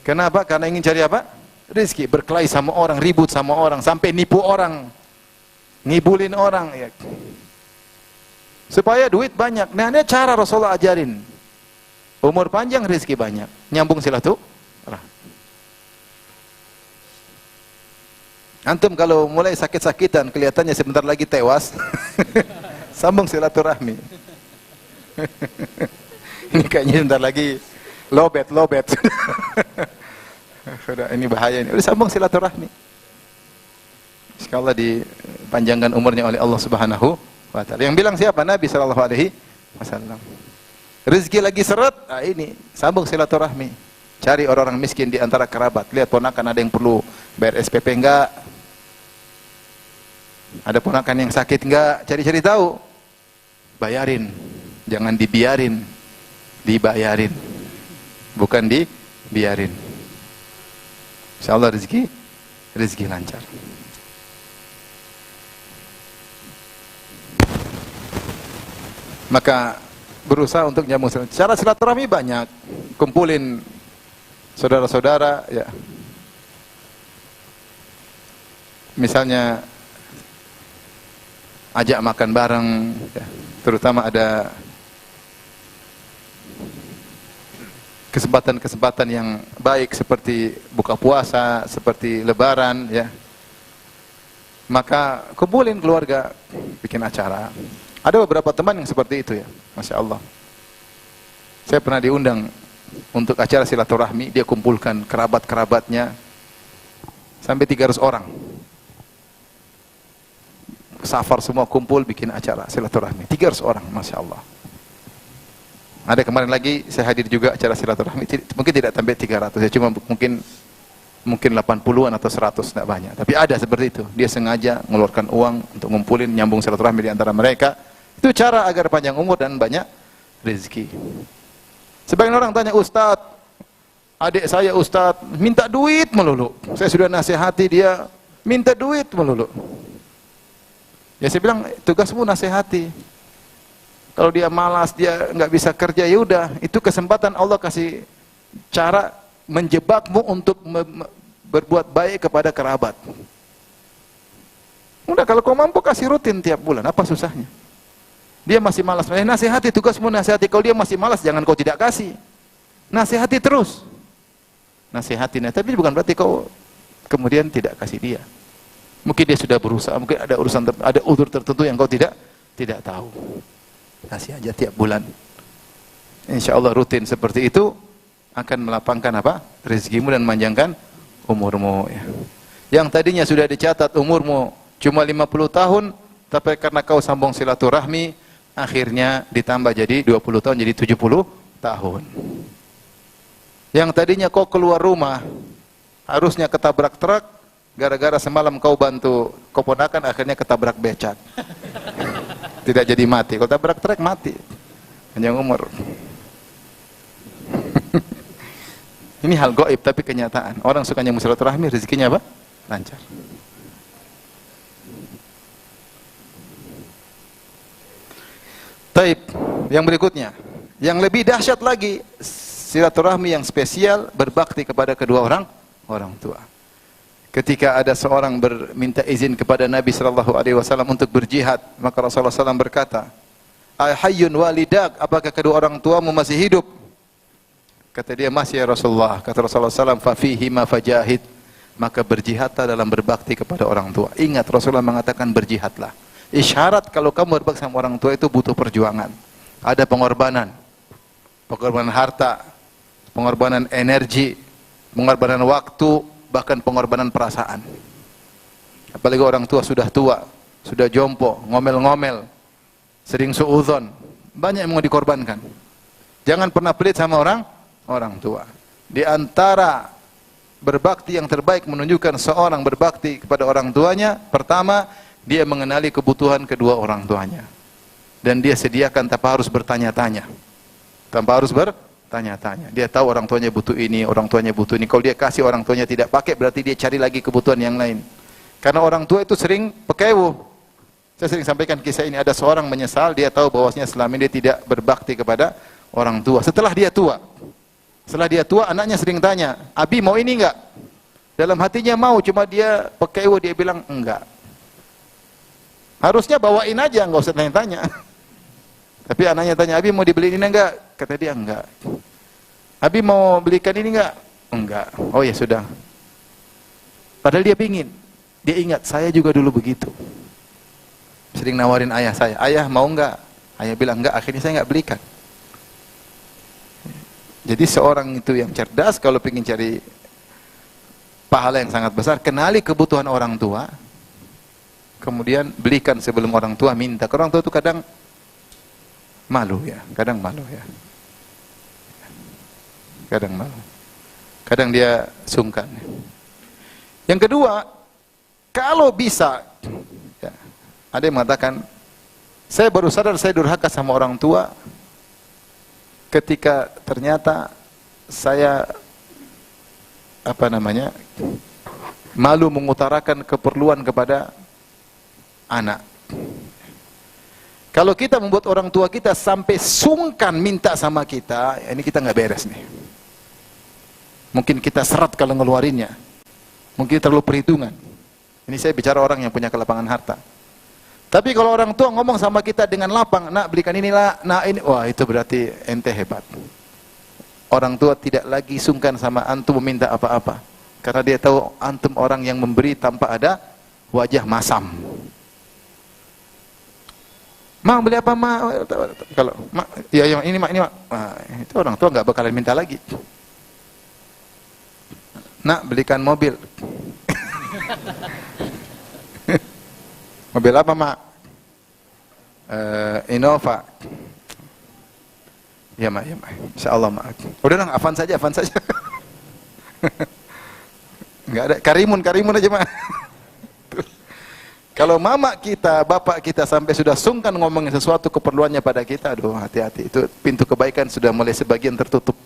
Kenapa? Karena ingin cari apa? Rezeki. Berkelahi sama orang, ribut sama orang, sampai nipu orang. Ngibulin orang ya. Supaya duit banyak. Nah, ini cara Rasulullah ajarin. Umur panjang, rezeki banyak. Nyambung silaturahmi. Antum kalau mulai sakit-sakitan, kelihatannya sebentar lagi tewas. Sambung silaturahmi. Ini kayaknya sebentar lagi lobet. Sudah, ini bahaya ini. Udah sambung silaturahmi. Insyaallah dipanjangkan umurnya oleh Allah Subhanahu wa taala. Yang bilang siapa? Nabi sallallahu alaihi wasallam. Rezeki lagi seret, ini sambung silaturahmi. Cari orang-orang miskin di antara kerabat. Lihat ponakan ada yang perlu bayar SPP enggak? Ada ponakan yang sakit enggak? Cari-cari tahu. Bayarin. Jangan dibiarin. Dibayarin. Bukan dibiarin. Insyaallah rezeki lancar. Maka berusaha untuk nyambung silaturahmi. Cara silaturahmi banyak. Kumpulin saudara-saudara ya. Misalnya ajak makan bareng ya. Terutama ada kesempatan-kesempatan yang baik seperti buka puasa, seperti lebaran ya. Maka kumpulin keluarga, bikin acara. Ada beberapa teman yang seperti itu ya, Masya Allah. Saya pernah diundang untuk acara silaturahmi, dia kumpulkan kerabat-kerabatnya sampai 300 orang. Safar semua kumpul bikin acara silaturahmi, 300 orang, Masya Allah. Ada kemarin lagi saya hadir juga acara silaturahmi, mungkin tidak sampai 300 ya, cuma mungkin 80-an atau 100, tidak banyak. Tapi ada seperti itu, dia sengaja mengeluarkan uang untuk ngumpulin, nyambung silaturahmi di antara mereka. Itu cara agar panjang umur dan banyak rezeki. Sebagian orang tanya, Ustadz, adik saya Ustadz, minta duit melulu. Saya sudah nasihati dia, minta duit melulu. Ya saya bilang, tugasmu nasihati. Kalau dia malas, dia nggak bisa kerja, ya udah, itu kesempatan Allah kasih cara menjebakmu untuk berbuat baik kepada kerabat. Udah, kalau kau mampu kasih rutin tiap bulan, apa susahnya? Dia masih malas, nasihati, tugasmu nasihati. Kalau dia masih malas, jangan kau tidak kasih. Nasihati terus. Nasihati, tapi bukan berarti kau kemudian tidak kasih dia. Mungkin dia sudah berusaha, mungkin ada urusan, ada udzur tertentu yang kau tidak tahu. Kasih aja tiap bulan. Insya Allah rutin seperti itu akan melapangkan apa? Rezekimu dan memanjangkan umurmu. Ya. Yang tadinya sudah dicatat umurmu cuma 50 tahun, tapi karena kau sambung silaturahmi, akhirnya ditambah jadi 20 tahun, jadi 70 tahun. Yang tadinya kau keluar rumah, harusnya ketabrak truk, gara-gara semalam kau bantu keponakan, akhirnya ketabrak becak. Tidak jadi mati. Kalau tabrak truk mati. Panjang umur. Ini hal gaib tapi kenyataan. Orang sukanya silaturahmi, rezekinya apa? Lancar. Taib, yang berikutnya, yang lebih dahsyat lagi, silaturahmi yang spesial berbakti kepada kedua orang tua. Ketika ada seorang minta izin kepada Nabi sallallahu alaihi wasallam untuk berjihad, maka Rasulullah SAW berkata, "Ahayyun walidak, apakah kedua orang tuamu masih hidup?" Kata dia, "Masih ya Rasulullah." Kata Rasulullah SAW, "Fa fihi ma fajahid." Maka berjihadlah dalam berbakti kepada orang tua. Ingat, Rasulullah mengatakan berjihadlah. Isyarat kalau kamu berbakti sama orang tua itu butuh perjuangan. Ada pengorbanan. Pengorbanan harta, pengorbanan energi, pengorbanan waktu, bahkan pengorbanan perasaan. Apalagi orang tua, sudah jompo, ngomel-ngomel, sering suudzon, banyak yang mau dikorbankan. Jangan pernah pelit sama orang tua. Di antara berbakti yang terbaik, menunjukkan seorang berbakti kepada orang tuanya, pertama, dia mengenali kebutuhan kedua orang tuanya. Dan dia sediakan tanpa harus bertanya-tanya. Dia tahu orang tuanya butuh ini, orang tuanya butuh ini. Kalau dia kasih orang tuanya tidak pakai, berarti dia cari lagi kebutuhan yang lain. Karena orang tua itu sering pekewo. Saya sering sampaikan kisah ini. Ada seorang menyesal, dia tahu bahwasanya selama ini dia tidak berbakti kepada orang tua. Setelah dia tua, anaknya sering tanya, Abi mau ini enggak? Dalam hatinya mau, cuma dia pekewo, dia bilang enggak. Harusnya bawain aja, enggak usah tanya-tanya. Tapi anaknya tanya, Abi mau dibeliin ini enggak? Kata dia enggak. Abi mau belikan ini enggak? Enggak. Oh ya sudah. Padahal dia pingin. Dia ingat, saya juga dulu begitu. Sering nawarin ayah saya, ayah mau enggak? Ayah bilang enggak, akhirnya saya enggak belikan. Jadi seorang itu yang cerdas, kalau ingin cari pahala yang sangat besar, kenali kebutuhan orang tua, kemudian belikan sebelum orang tua minta. Orang tua itu kadang malu ya. Kadang dia sungkan. Yang kedua, kalau bisa, ya, ada yang mengatakan, saya baru sadar saya durhaka sama orang tua ketika ternyata saya malu mengutarakan keperluan kepada anak. Kalau kita membuat orang tua kita sampai sungkan minta sama kita, ini kita nggak beres nih. Mungkin kita seret kalau ngeluarinnya. Mungkin terlalu perhitungan. Ini saya bicara orang yang punya kelapangan harta. Tapi kalau orang tua ngomong sama kita dengan lapang, nak belikan inilah, nak ini, wah itu berarti ente hebat. Orang tua tidak lagi sungkan sama antum meminta apa-apa. Karena dia tahu antum orang yang memberi tanpa ada wajah masam. Ma beli apa ma? Kalau ma, ya yang ini ma, nah, itu orang tua nggak bakalan minta lagi. Nak belikan mobil. Mobil apa mak? Innova. Ya mak, insya Allah mak. Udah dong, Avan saja. Enggak ada, Karimun aja mak. Kalau mama kita, bapak kita sampai sudah sungkan ngomongin sesuatu keperluannya pada kita, aduh hati-hati, itu pintu kebaikan sudah mulai sebagian tertutup.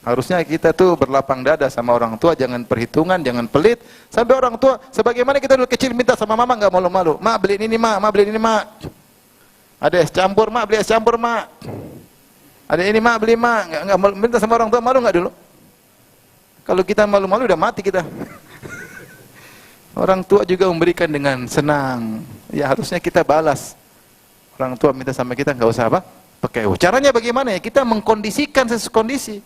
Harusnya kita tuh berlapang dada sama orang tua, jangan perhitungan, jangan pelit. Sampai orang tua, sebagaimana kita dulu kecil minta sama mama nggak malu-malu. Ma beliin ini ma, beliin ini ma. Ada es campur ma, beli es campur ma. Ada ini ma, beli ma. Nggak minta sama orang tua, malu nggak dulu? Kalau kita malu-malu udah mati kita. Orang tua juga memberikan dengan senang. Ya harusnya kita balas. Orang tua minta sama kita nggak usah apa? Pakai. Caranya bagaimana ya? Kita mengkondisikan sesuai kondisi.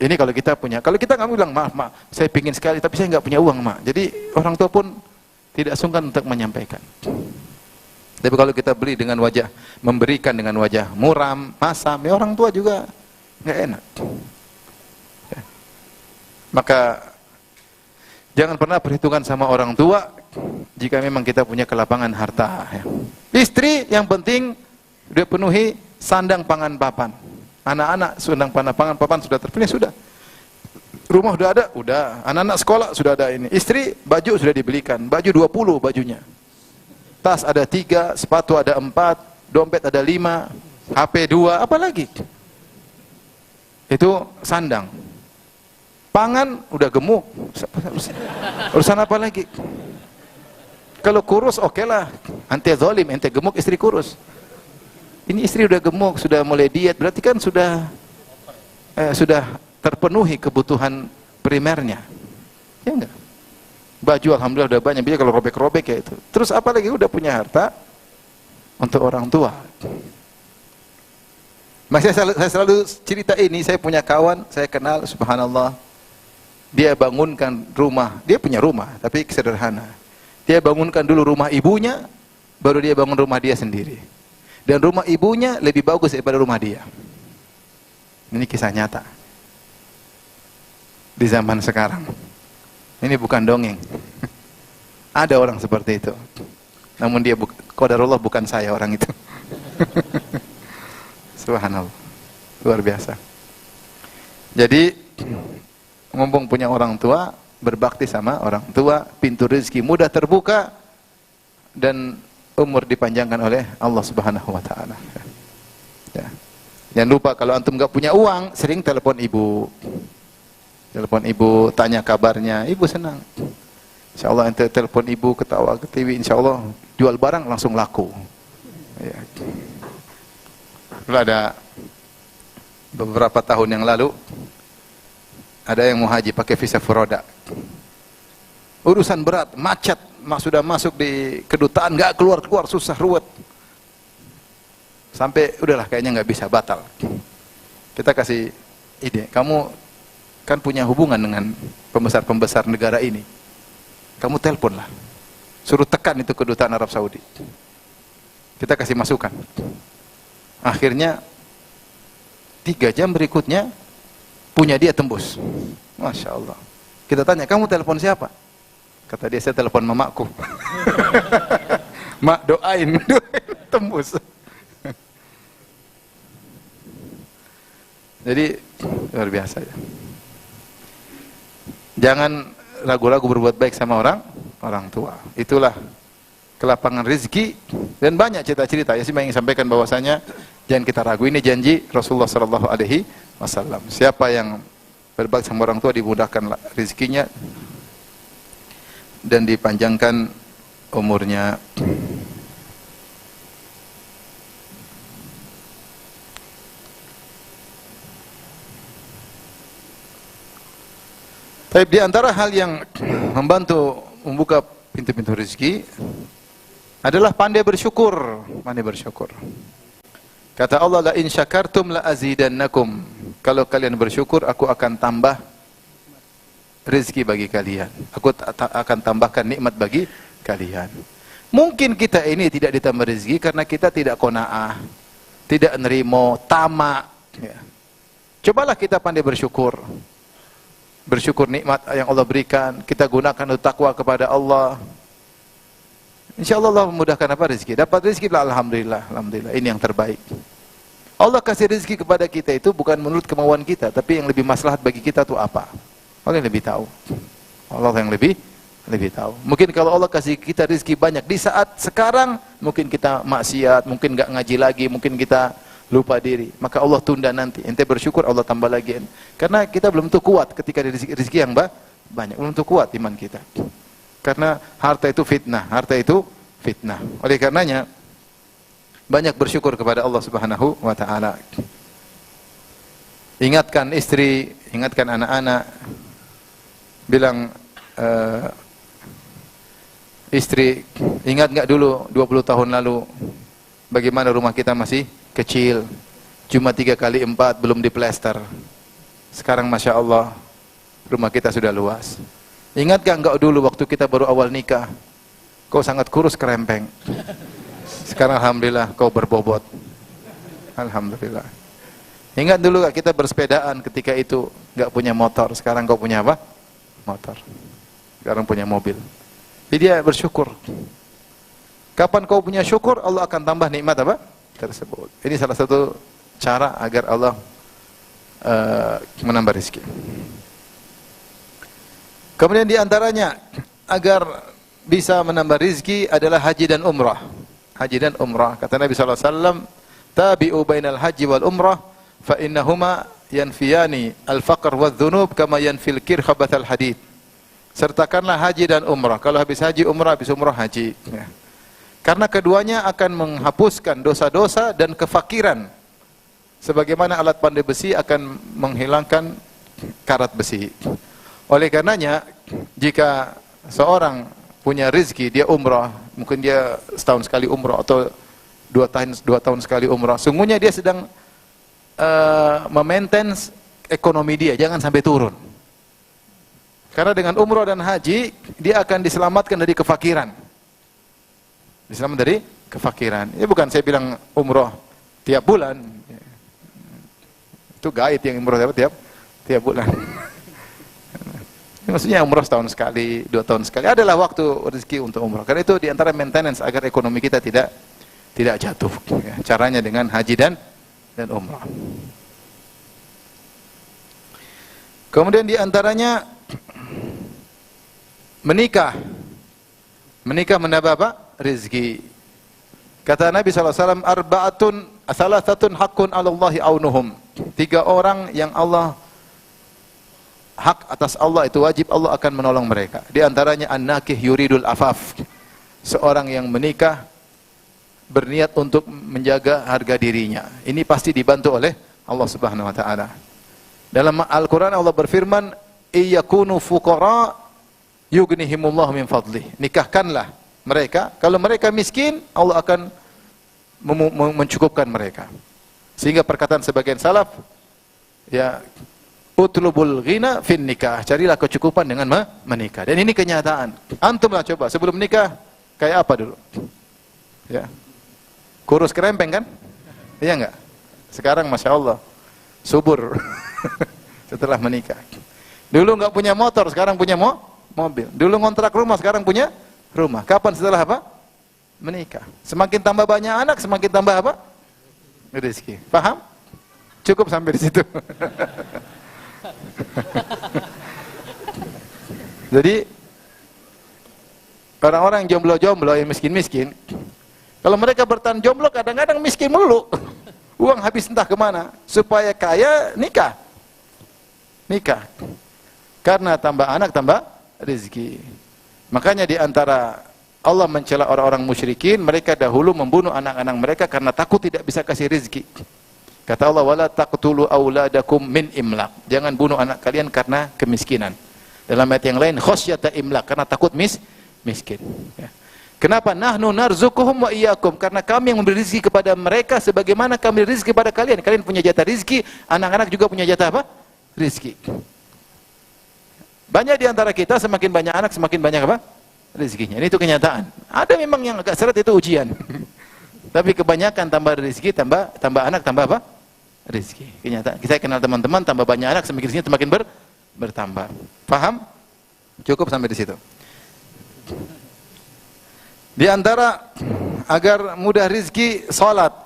Ini kalau kita punya. Kalau kita nggak bilang maaf mak, saya pingin sekali tapi saya nggak punya uang mak. Jadi orang tua pun tidak sungkan untuk menyampaikan. Tapi kalau kita beli dengan wajah, memberikan dengan wajah muram, masam, ya orang tua juga nggak enak. Ya. Maka jangan pernah perhitungan sama orang tua jika memang kita punya kelapangan harta. Ya. Istri yang penting dia penuhi sandang pangan papan. Anak-anak sandang pangan papan sudah terpenuhi, sudah. Rumah sudah ada, udah. Anak-anak sekolah sudah ada ini. Istri baju sudah dibelikan, baju 20 bajunya. Tas ada 3, sepatu ada 4, dompet ada 5, HP 2, apa lagi? Itu sandang. Pangan udah gemuk. Urusan apa lagi? Kalau kurus oke lah. Ente zalim, ente gemuk, istri kurus. Ini istri udah gemuk, sudah mulai diet, berarti kan sudah terpenuhi kebutuhan primernya. Ya enggak? Baju alhamdulillah udah banyak, biasanya kalau robek-robek ya itu. Terus apa lagi, udah punya harta untuk orang tua. Saya selalu cerita ini, saya punya kawan, saya kenal, subhanallah. Dia bangunkan rumah, dia punya rumah, tapi sederhana. Dia bangunkan dulu rumah ibunya, baru dia bangun rumah dia sendiri. Dan rumah ibunya lebih bagus daripada rumah dia. Ini kisah nyata di zaman sekarang. Ini bukan dongeng. Ada orang seperti itu. Namun dia qadarullah, bukan saya orang itu. Subhanallah. Luar biasa. Jadi mumpung punya orang tua, berbakti sama orang tua, pintu rezeki mudah terbuka dan umur dipanjangkan oleh Allah Subhanahu wa taala. Ya. Jangan lupa kalau antum enggak punya uang, sering telepon ibu. Telepon ibu, tanya kabarnya, ibu senang. Insyaallah ente telepon ibu, ketawa ke TV, insyaallah jual barang langsung laku. Ya. Lalu ada beberapa tahun yang lalu ada yang mau haji pakai visa furoda. Urusan berat, macet, sudah masuk di kedutaan, nggak keluar, susah ruwet. Sampai udahlah kayaknya nggak bisa, batal. Kita kasih ide, kamu kan punya hubungan dengan pembesar-pembesar negara ini. Kamu teleponlah, suruh tekan itu kedutaan Arab Saudi. Kita kasih masukan. Akhirnya 3 jam berikutnya punya dia tembus. Masya Allah. Kita tanya, kamu telepon siapa? Kata dia, saya telepon mamaku. Mak doain, tembus. Jadi luar biasa ya. Jangan ragu-ragu berbuat baik sama orang tua. Itulah kelapangan rezeki. Dan banyak cerita-cerita. Ya, saya ingin sampaikan bahwasanya jangan kita ragu. Ini janji Rasulullah sallallahu alaihi wasallam. Siapa yang berbakti sama orang tua dimudahkan rezekinya dan dipanjangkan umurnya. Tapi di antara hal yang membantu membuka pintu-pintu rezeki adalah pandai bersyukur, pandai bersyukur. Kata Allah, la in syakartum la azidannakum. Kalau kalian bersyukur, aku akan tambah rezeki bagi kalian. Aku akan tambahkan nikmat bagi kalian. Mungkin kita ini tidak ditambah rezeki karena kita tidak qanaah, tidak nerimo, tamak. Ya. Cobalah kita pandai bersyukur. Bersyukur nikmat yang Allah berikan, kita gunakan untuk takwa kepada Allah. InsyaAllah Allah memudahkan apa rezeki. Dapat rezeki, alhamdulillah, alhamdulillah. Ini yang terbaik. Allah kasih rezeki kepada kita itu bukan menurut kemauan kita, tapi yang lebih maslahat bagi kita itu apa? Allah yang lebih tahu. Allah yang lebih tahu. Mungkin kalau Allah kasih kita rezeki banyak di saat sekarang, mungkin kita maksiat, mungkin enggak ngaji lagi, mungkin kita lupa diri. Maka Allah tunda nanti. Ente bersyukur, Allah tambah lagi. Karena kita belum tentu kuat ketika ada rezeki yang banyak. Belum tentu kuat iman kita. Karena harta itu fitnah. Harta itu fitnah. Oleh karenanya, banyak bersyukur kepada Allah Subhanahu wa ta'ala. Ingatkan istri, ingatkan anak-anak. Bilang, istri, ingat nggak dulu 20 tahun lalu bagaimana rumah kita masih kecil, cuma 3x4, belum diplester. Sekarang Masya Allah, rumah kita sudah luas. Ingat gak enggak dulu waktu kita baru awal nikah, kau sangat kurus kerempeng. Sekarang Alhamdulillah kau berbobot. Alhamdulillah. Ingat dulu gak kita bersepedaan ketika itu gak punya motor, sekarang kau punya apa? Motor. Sekarang punya mobil. Jadi dia bersyukur. Kapan kau punya syukur, Allah akan tambah nikmat apa? Tersebut. Ini salah satu cara agar Allah menambah rezeki. Kemudian di antaranya agar bisa menambah rezeki adalah haji dan umrah. Haji dan umrah. Kata Nabi sallallahu alaihi wasallam, "Tabi'u bainal haji wal umrah fa innahuma yanfiyani al-faqr wadh-dhunub kama yanfil kirkhabatal hadid." Sertakanlah haji dan umrah. Kalau habis haji umrah, habis umrah haji. Ya. Karena keduanya akan menghapuskan dosa-dosa dan kefakiran. Sebagaimana alat pandai besi akan menghilangkan karat besi. Oleh karenanya, jika seorang punya rezeki, dia umrah, mungkin dia setahun sekali umrah atau 2 tahun sekali umrah, sungguhnya dia sedang memaintain ekonomi dia, jangan sampai turun. Karena dengan umrah dan haji, dia akan diselamatkan dari kefakiran. Diselamatkan dari kefakiran. Ini bukan saya bilang umrah tiap bulan. Itu gaib yang umroh tiap bulan. Maksudnya umroh setahun sekali, 2 tahun sekali. Adalah waktu rezeki untuk umroh. Karena itu diantara maintenance agar ekonomi kita tidak jatuh. Ya, caranya dengan haji dan umroh. Kemudian diantaranya menikah. Menikah menambah apa? Rezeki. Kata Nabi SAW, arba'atun salasatun haqqun 'alallahi aunuhum. 3 orang yang Allah hak atas Allah, itu wajib Allah akan menolong mereka. Di antaranya an-nakih yuridul afaf. Seorang yang menikah berniat untuk menjaga harga dirinya. Ini pasti dibantu oleh Allah Subhanahu wa taala. Dalam Al-Qur'an Allah berfirman, "Iyakunu fuqara yughnihimullahu min fadlih." Nikahkanlah mereka. Kalau mereka miskin, Allah akan mencukupkan mereka. Sehingga perkataan sebagian salaf, ya, utlubul ghina fin nikah. Carilah kecukupan dengan menikah. Dan ini kenyataan. Antumlah coba sebelum nikah kayak apa dulu? Ya. Kurus kerempeng kan? Iya enggak? Sekarang Masya Allah subur setelah menikah. Dulu enggak punya motor, sekarang punya mobil. Dulu ngontrak rumah, sekarang punya rumah. Kapan setelah apa? Menikah. Semakin tambah banyak anak, semakin tambah apa? Rezeki. Paham? Cukup sampai di situ. Jadi orang-orang yang jomblo-jomblo, yang miskin-miskin, kalau mereka bertahan jomblo kadang-kadang miskin melulu. Uang habis entah kemana. Supaya kaya, nikah. Karena tambah anak, tambah rezeki. Makanya di antara Allah mencela orang-orang musyrikin, mereka dahulu membunuh anak-anak mereka karena takut tidak bisa kasih rezeki. Kata Allah, wala taqtulu auladakum min imlaq. Jangan bunuh anak kalian karena kemiskinan. Dalam ayat yang lain, khasyata imlaq, karena takut miskin. Ya. Kenapa? Nahnu narzuquhum wa iyyakum. Karena kami yang memberi rezeki kepada mereka sebagaimana kami beri rezeki kepada kalian. Kalian punya jatah rezeki, anak-anak juga punya jatah apa? Rezeki. Banyak di antara kita semakin banyak anak semakin banyak apa? Rezekinya. Ini itu kenyataan. Ada memang yang agak seret, itu ujian. Tapi kebanyakan tambah rezeki, tambah anak, tambah apa? Rezeki. Kenyataan. Saya kenal teman-teman, tambah banyak anak, semakin rezekinya semakin bertambah. Paham? Cukup sampai di situ. Di antara agar mudah rezeki, salat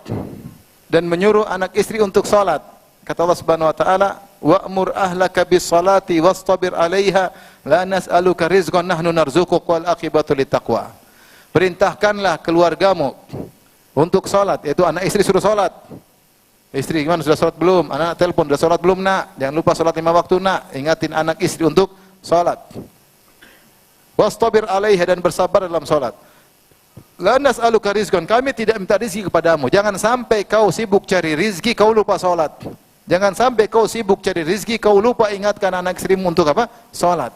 dan menyuruh anak istri untuk salat. Kata Allah Subhanahu wa taala, wa'mur ahlaka bis-salati wastabir 'alaiha la nas'aluka rizqan nahnu narzuquk wal aqibatu littaqwa. Perintahkanlah keluargamu untuk salat, yaitu anak istri suruh salat. Istri gimana, sudah salat belum? Anak telepon, sudah salat belum nak? Jangan lupa salat 5 waktu nak. Ingatin anak istri untuk salat. Wastabir 'alaiha, dan bersabar dalam salat. La nas'aluka rizqan, kami tidak minta rezeki kepadamu. Jangan sampai kau sibuk cari rezeki, kau lupa salat. Jangan sampai kau sibuk cari rezeki, kau lupa ingatkan anak istrimu untuk apa? Salat.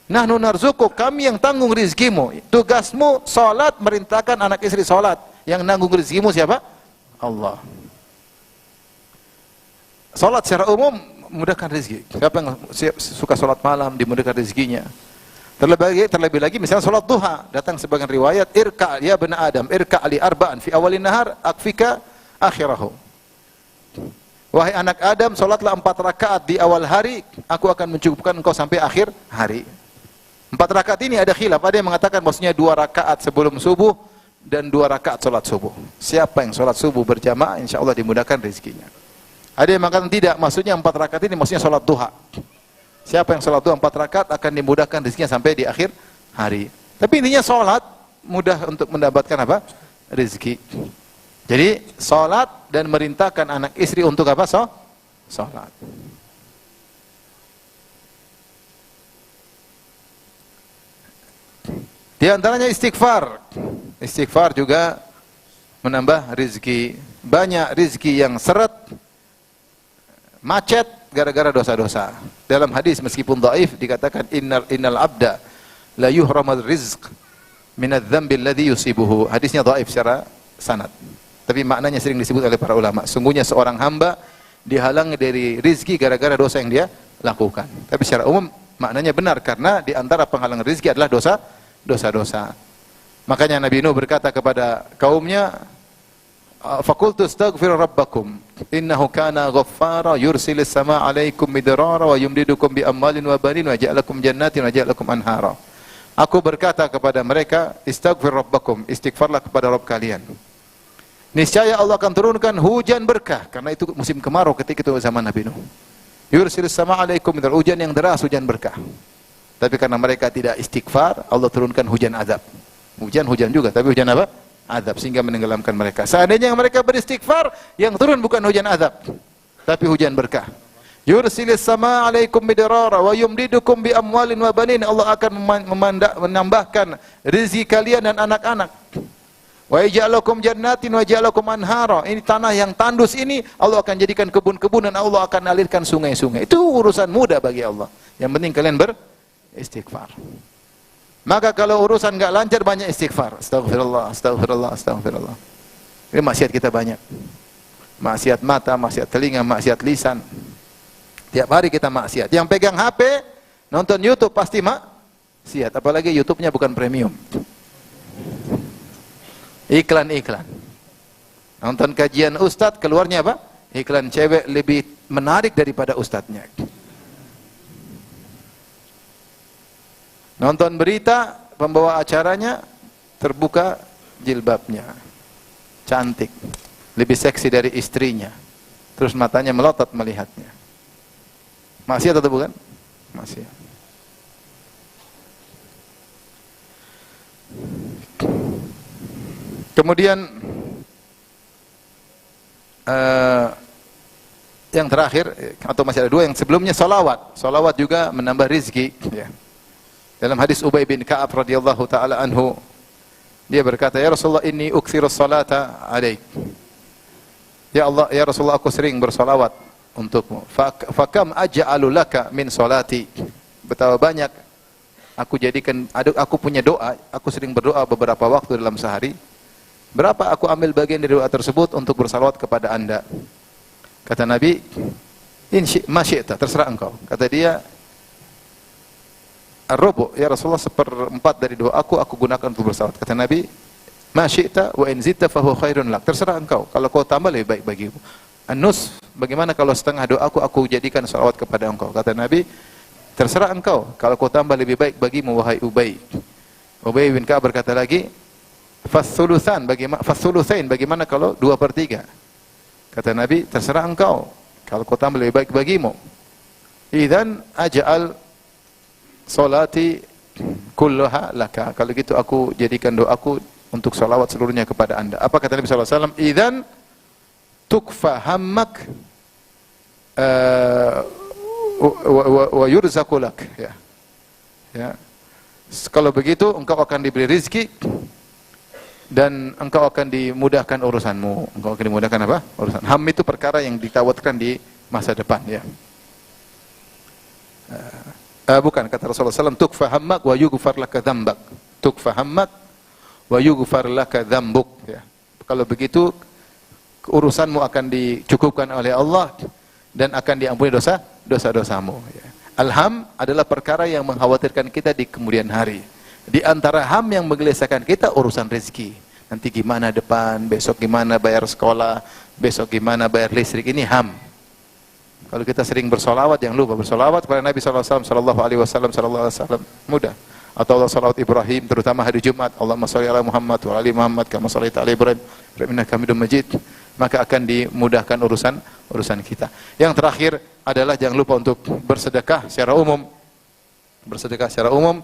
Nahnu narzuquk, kami yang tanggung rezekimu. Tugasmu salat, merintahkan anak istri salat. Yang nanggung rezekimu siapa? Allah. Salat secara umum memudahkan rezeki. Siapa yang suka salat malam dimudahkan rezekinya. Terlebih lagi misalnya salat duha, datang sebagian riwayat, irka ya bani Adam, irka li arba'an fi awalin nahar akfika akhirahu. Wahai anak Adam, salatlah 4 rakaat di awal hari, aku akan mencukupkan engkau sampai akhir hari. 4 rakaat ini ada khilaf, ada yang mengatakan maksudnya 2 rakaat sebelum subuh dan 2 rakaat salat subuh. Siapa yang salat subuh berjamaah, insya Allah dimudahkan rezekinya. Ada yang mengatakan tidak, maksudnya 4 rakaat ini maksudnya salat duha. Siapa yang salat duha 4 rakaat akan dimudahkan rezekinya sampai di akhir hari. Tapi intinya salat mudah untuk mendapatkan apa? Rezeki. Jadi salat dan merintahkan anak istri untuk apa? Salat. Di antaranya istighfar. Istighfar juga menambah rezeki. Banyak rezeki yang seret, macet gara-gara dosa-dosa. Dalam hadis meskipun dhaif dikatakan innal abda la yuhramul rizq minadz-dzambi alladhi yusibuhu. Hadisnya dhaif secara sanad. Tapi maknanya sering disebut oleh para ulama. Sungguhnya seorang hamba dihalangi dari rizki gara-gara dosa yang dia lakukan. Tapi secara umum maknanya benar, karena di antara penghalang rizki adalah dosa-dosa. Makanya Nabi Nuh berkata kepada kaumnya, Faqultu astaghfiru rabbakum innahu kana ghaffara yursilis samaa 'alaikum midrara wa yumdidukum bi amwalin wa banin wa ja'alakum jannatin wa ja'alakum anhara. Aku berkata kepada mereka, istaghfir rabbakum, istighfarlah kepada Rabb kalian. Niscaya Allah akan turunkan hujan berkah, karena itu musim kemarau ketika itu zaman Nabi Nuh. Yursilis samaa 'alaikum midrara, hujan yang deras, hujan berkah. Tapi karena mereka tidak istighfar, Allah turunkan hujan azab. Hujan juga, tapi hujan apa? Azab, sehingga menenggelamkan mereka. Seandainya mereka beristighfar, yang turun bukan hujan azab, tapi hujan berkah. Yursilis samaa 'alaikum midrara wa yumdidukum bi amwalin wa banin. Allah akan menambahkan rezeki kalian dan anak-anak. Wa yaj'alakum jannatin wa yaj'alakum anhara. Ini tanah yang tandus ini Allah akan jadikan kebun-kebun dan Allah akan alirkan sungai-sungai. Itu urusan mudah bagi Allah. Yang penting kalian beristighfar. Maka kalau urusan enggak lancar, banyak istighfar. Astagfirullah, astagfirullah, astagfirullah. Ini maksiat kita banyak. Maksiat mata, maksiat telinga, maksiat lisan. Tiap hari kita maksiat. Yang pegang HP, nonton YouTube pasti maksiat. Apalagi YouTube-nya bukan premium. Iklan-iklan. Nonton kajian ustadz, keluarnya apa? Iklan cewek lebih menarik daripada ustadznya. Nonton berita, pembawa acaranya terbuka jilbabnya, cantik, lebih seksi dari istrinya, terus matanya melotot melihatnya. Maksiat atau bukan? Maksiat. Kemudian yang terakhir, atau masih ada dua yang sebelumnya, salawat. Salawat juga menambah rizki, ya. Dalam hadis Ubay bin Ka'ab radhiyallahu taala anhu, dia berkata, ya Rasulullah, inni ukthiru salata alaik. Ya Allah, ya Rasulullah, aku sering bersalawat untukmu. Fakam aj'alu laka min salati. Betapa banyak aku jadikan, aku punya doa, aku sering berdoa beberapa waktu dalam sehari. Berapa aku ambil bagian dari doa tersebut untuk bersalawat kepada Anda? Kata Nabi, ma syi'ta, terserah engkau. Kata dia, ar-rubu, ya Rasulullah, 1/4 dari doa aku gunakan untuk bersalawat. Kata Nabi, ma syi'ta wa in zidta fa huwa khairun lak. Terserah engkau, kalau kau tambah lebih baik bagimu. An-nus, bagaimana kalau setengah doa aku jadikan salawat kepada engkau? Kata Nabi, terserah engkau, kalau kau tambah lebih baik bagimu, wahai Ubay. Ubay bin Ka'ab berkata lagi, fasulusan, bagaimana kalau 2/3? Kata Nabi, terserah engkau, kalau kau tambah lebih baik bagimu. Idzan aj'al salati kullaha laka. Kalau gitu aku jadikan doaku untuk salawat seluruhnya kepada Anda. Apa kata Nabi sallallahu alaihi wasallam? Idzan tukfa hammak wa yurzaqu lak. Ya. Ya. Kalau begitu engkau akan diberi rezeki dan engkau akan dimudahkan urusanmu. Engkau akan dimudahkan apa? Urusan. Ham itu perkara yang ditawarkan di masa depan, ya. Bukan, kata Rasulullah SAW, tukfa hammak wa yughfar laka dzambak. Tukfa hammak wa yughfar laka dzambuk, ya. Kalau begitu urusanmu akan dicukupkan oleh Allah dan akan diampuni dosa-dosamu, ya. Alham adalah perkara yang mengkhawatirkan kita di kemudian hari. Di antara ham yang menggelisahkan kita urusan rezeki. Nanti gimana depan, besok gimana bayar sekolah, besok gimana bayar listrik, ini ham. Kalau kita sering bersolawat, jangan lupa bersolawat kepada Nabi sallallahu alaihi wasallam, mudah. Atau Allah salawat Ibrahim, terutama hari Jumat, Allahumma sholli ala Muhammad wa ali Muhammad kama shallaita ala Ibrahim innaka Hamidum Majid, maka akan dimudahkan urusan kita. Yang terakhir adalah jangan lupa untuk bersedekah secara umum. Bersedekah secara umum.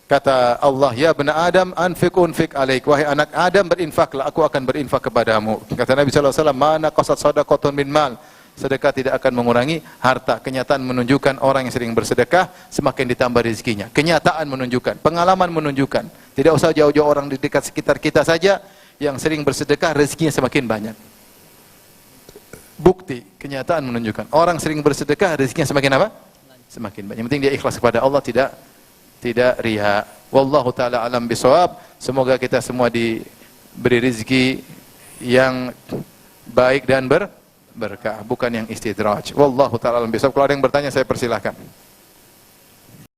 Kata Allah, ya bani Adam, anfiq alaik. Wahai anak Adam, berinfaklah, aku akan berinfak kepadamu. Kata Nabi sallallahu alaihi wasallam, mana qasat sadaqatun min mal. Sedekah tidak akan mengurangi harta. Kenyataan menunjukkan orang yang sering bersedekah semakin ditambah rezekinya. Kenyataan menunjukkan, pengalaman menunjukkan. Tidak usah jauh-jauh orang di dekat sekitar kita saja yang sering bersedekah rezekinya semakin banyak. Bukti, kenyataan menunjukkan orang sering bersedekah rezekinya semakin apa? Semakin banyak. Yang penting dia ikhlas kepada Allah, tidak riya. Wallahu taala alam bisawab. Semoga kita semua diberi rezeki yang baik dan berkah, bukan yang istidraj. Wallahu taala alam bisawab. Kalau ada yang bertanya, saya persilahkan.